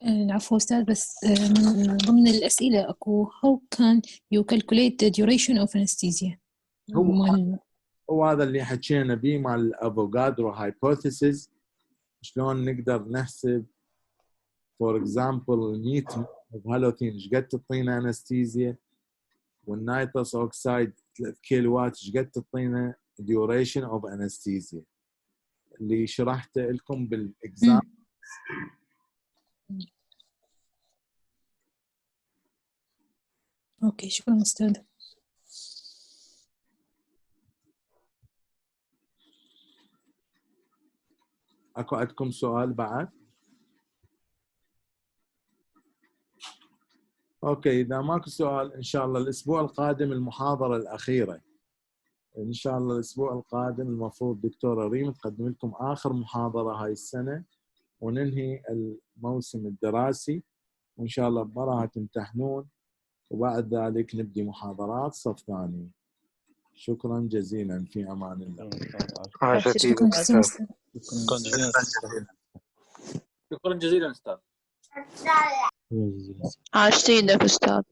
العفو أستاذ، بس من ضمن الأسئلة أكو how can you calculate the duration of anesthesia؟ هو هذا اللي حكينا به مع الافوغادرو هايبوثيسيس. شلون نقدر نحسب فور اكزامبل 100 هالوثين ايش قد تعطينا انستيزيا، والنيتروس اوكسايد 3 كيلوات ايش قد تعطينا duration of anesthesia اللي شرحته لكم بالاكزام. اوكي شكرا أستاذ. اكو عندكم سؤال بعد؟ اوكي اذا ماكو سؤال ان شاء الله الاسبوع القادم المحاضره الاخيره ان شاء الله. الاسبوع القادم المفروض دكتوره ريم تقدم لكم اخر محاضره هاي السنه وننهي الموسم الدراسي، وان شاء الله براها تمتحنون، وبعد ذلك نبدي محاضرات صف ثاني. شكرا جزيلا، في امان الله. شكرا جزيلا أستاذ. شكرا جزيلا أستاذ. Yeah. عاشت ايدك أستاذ.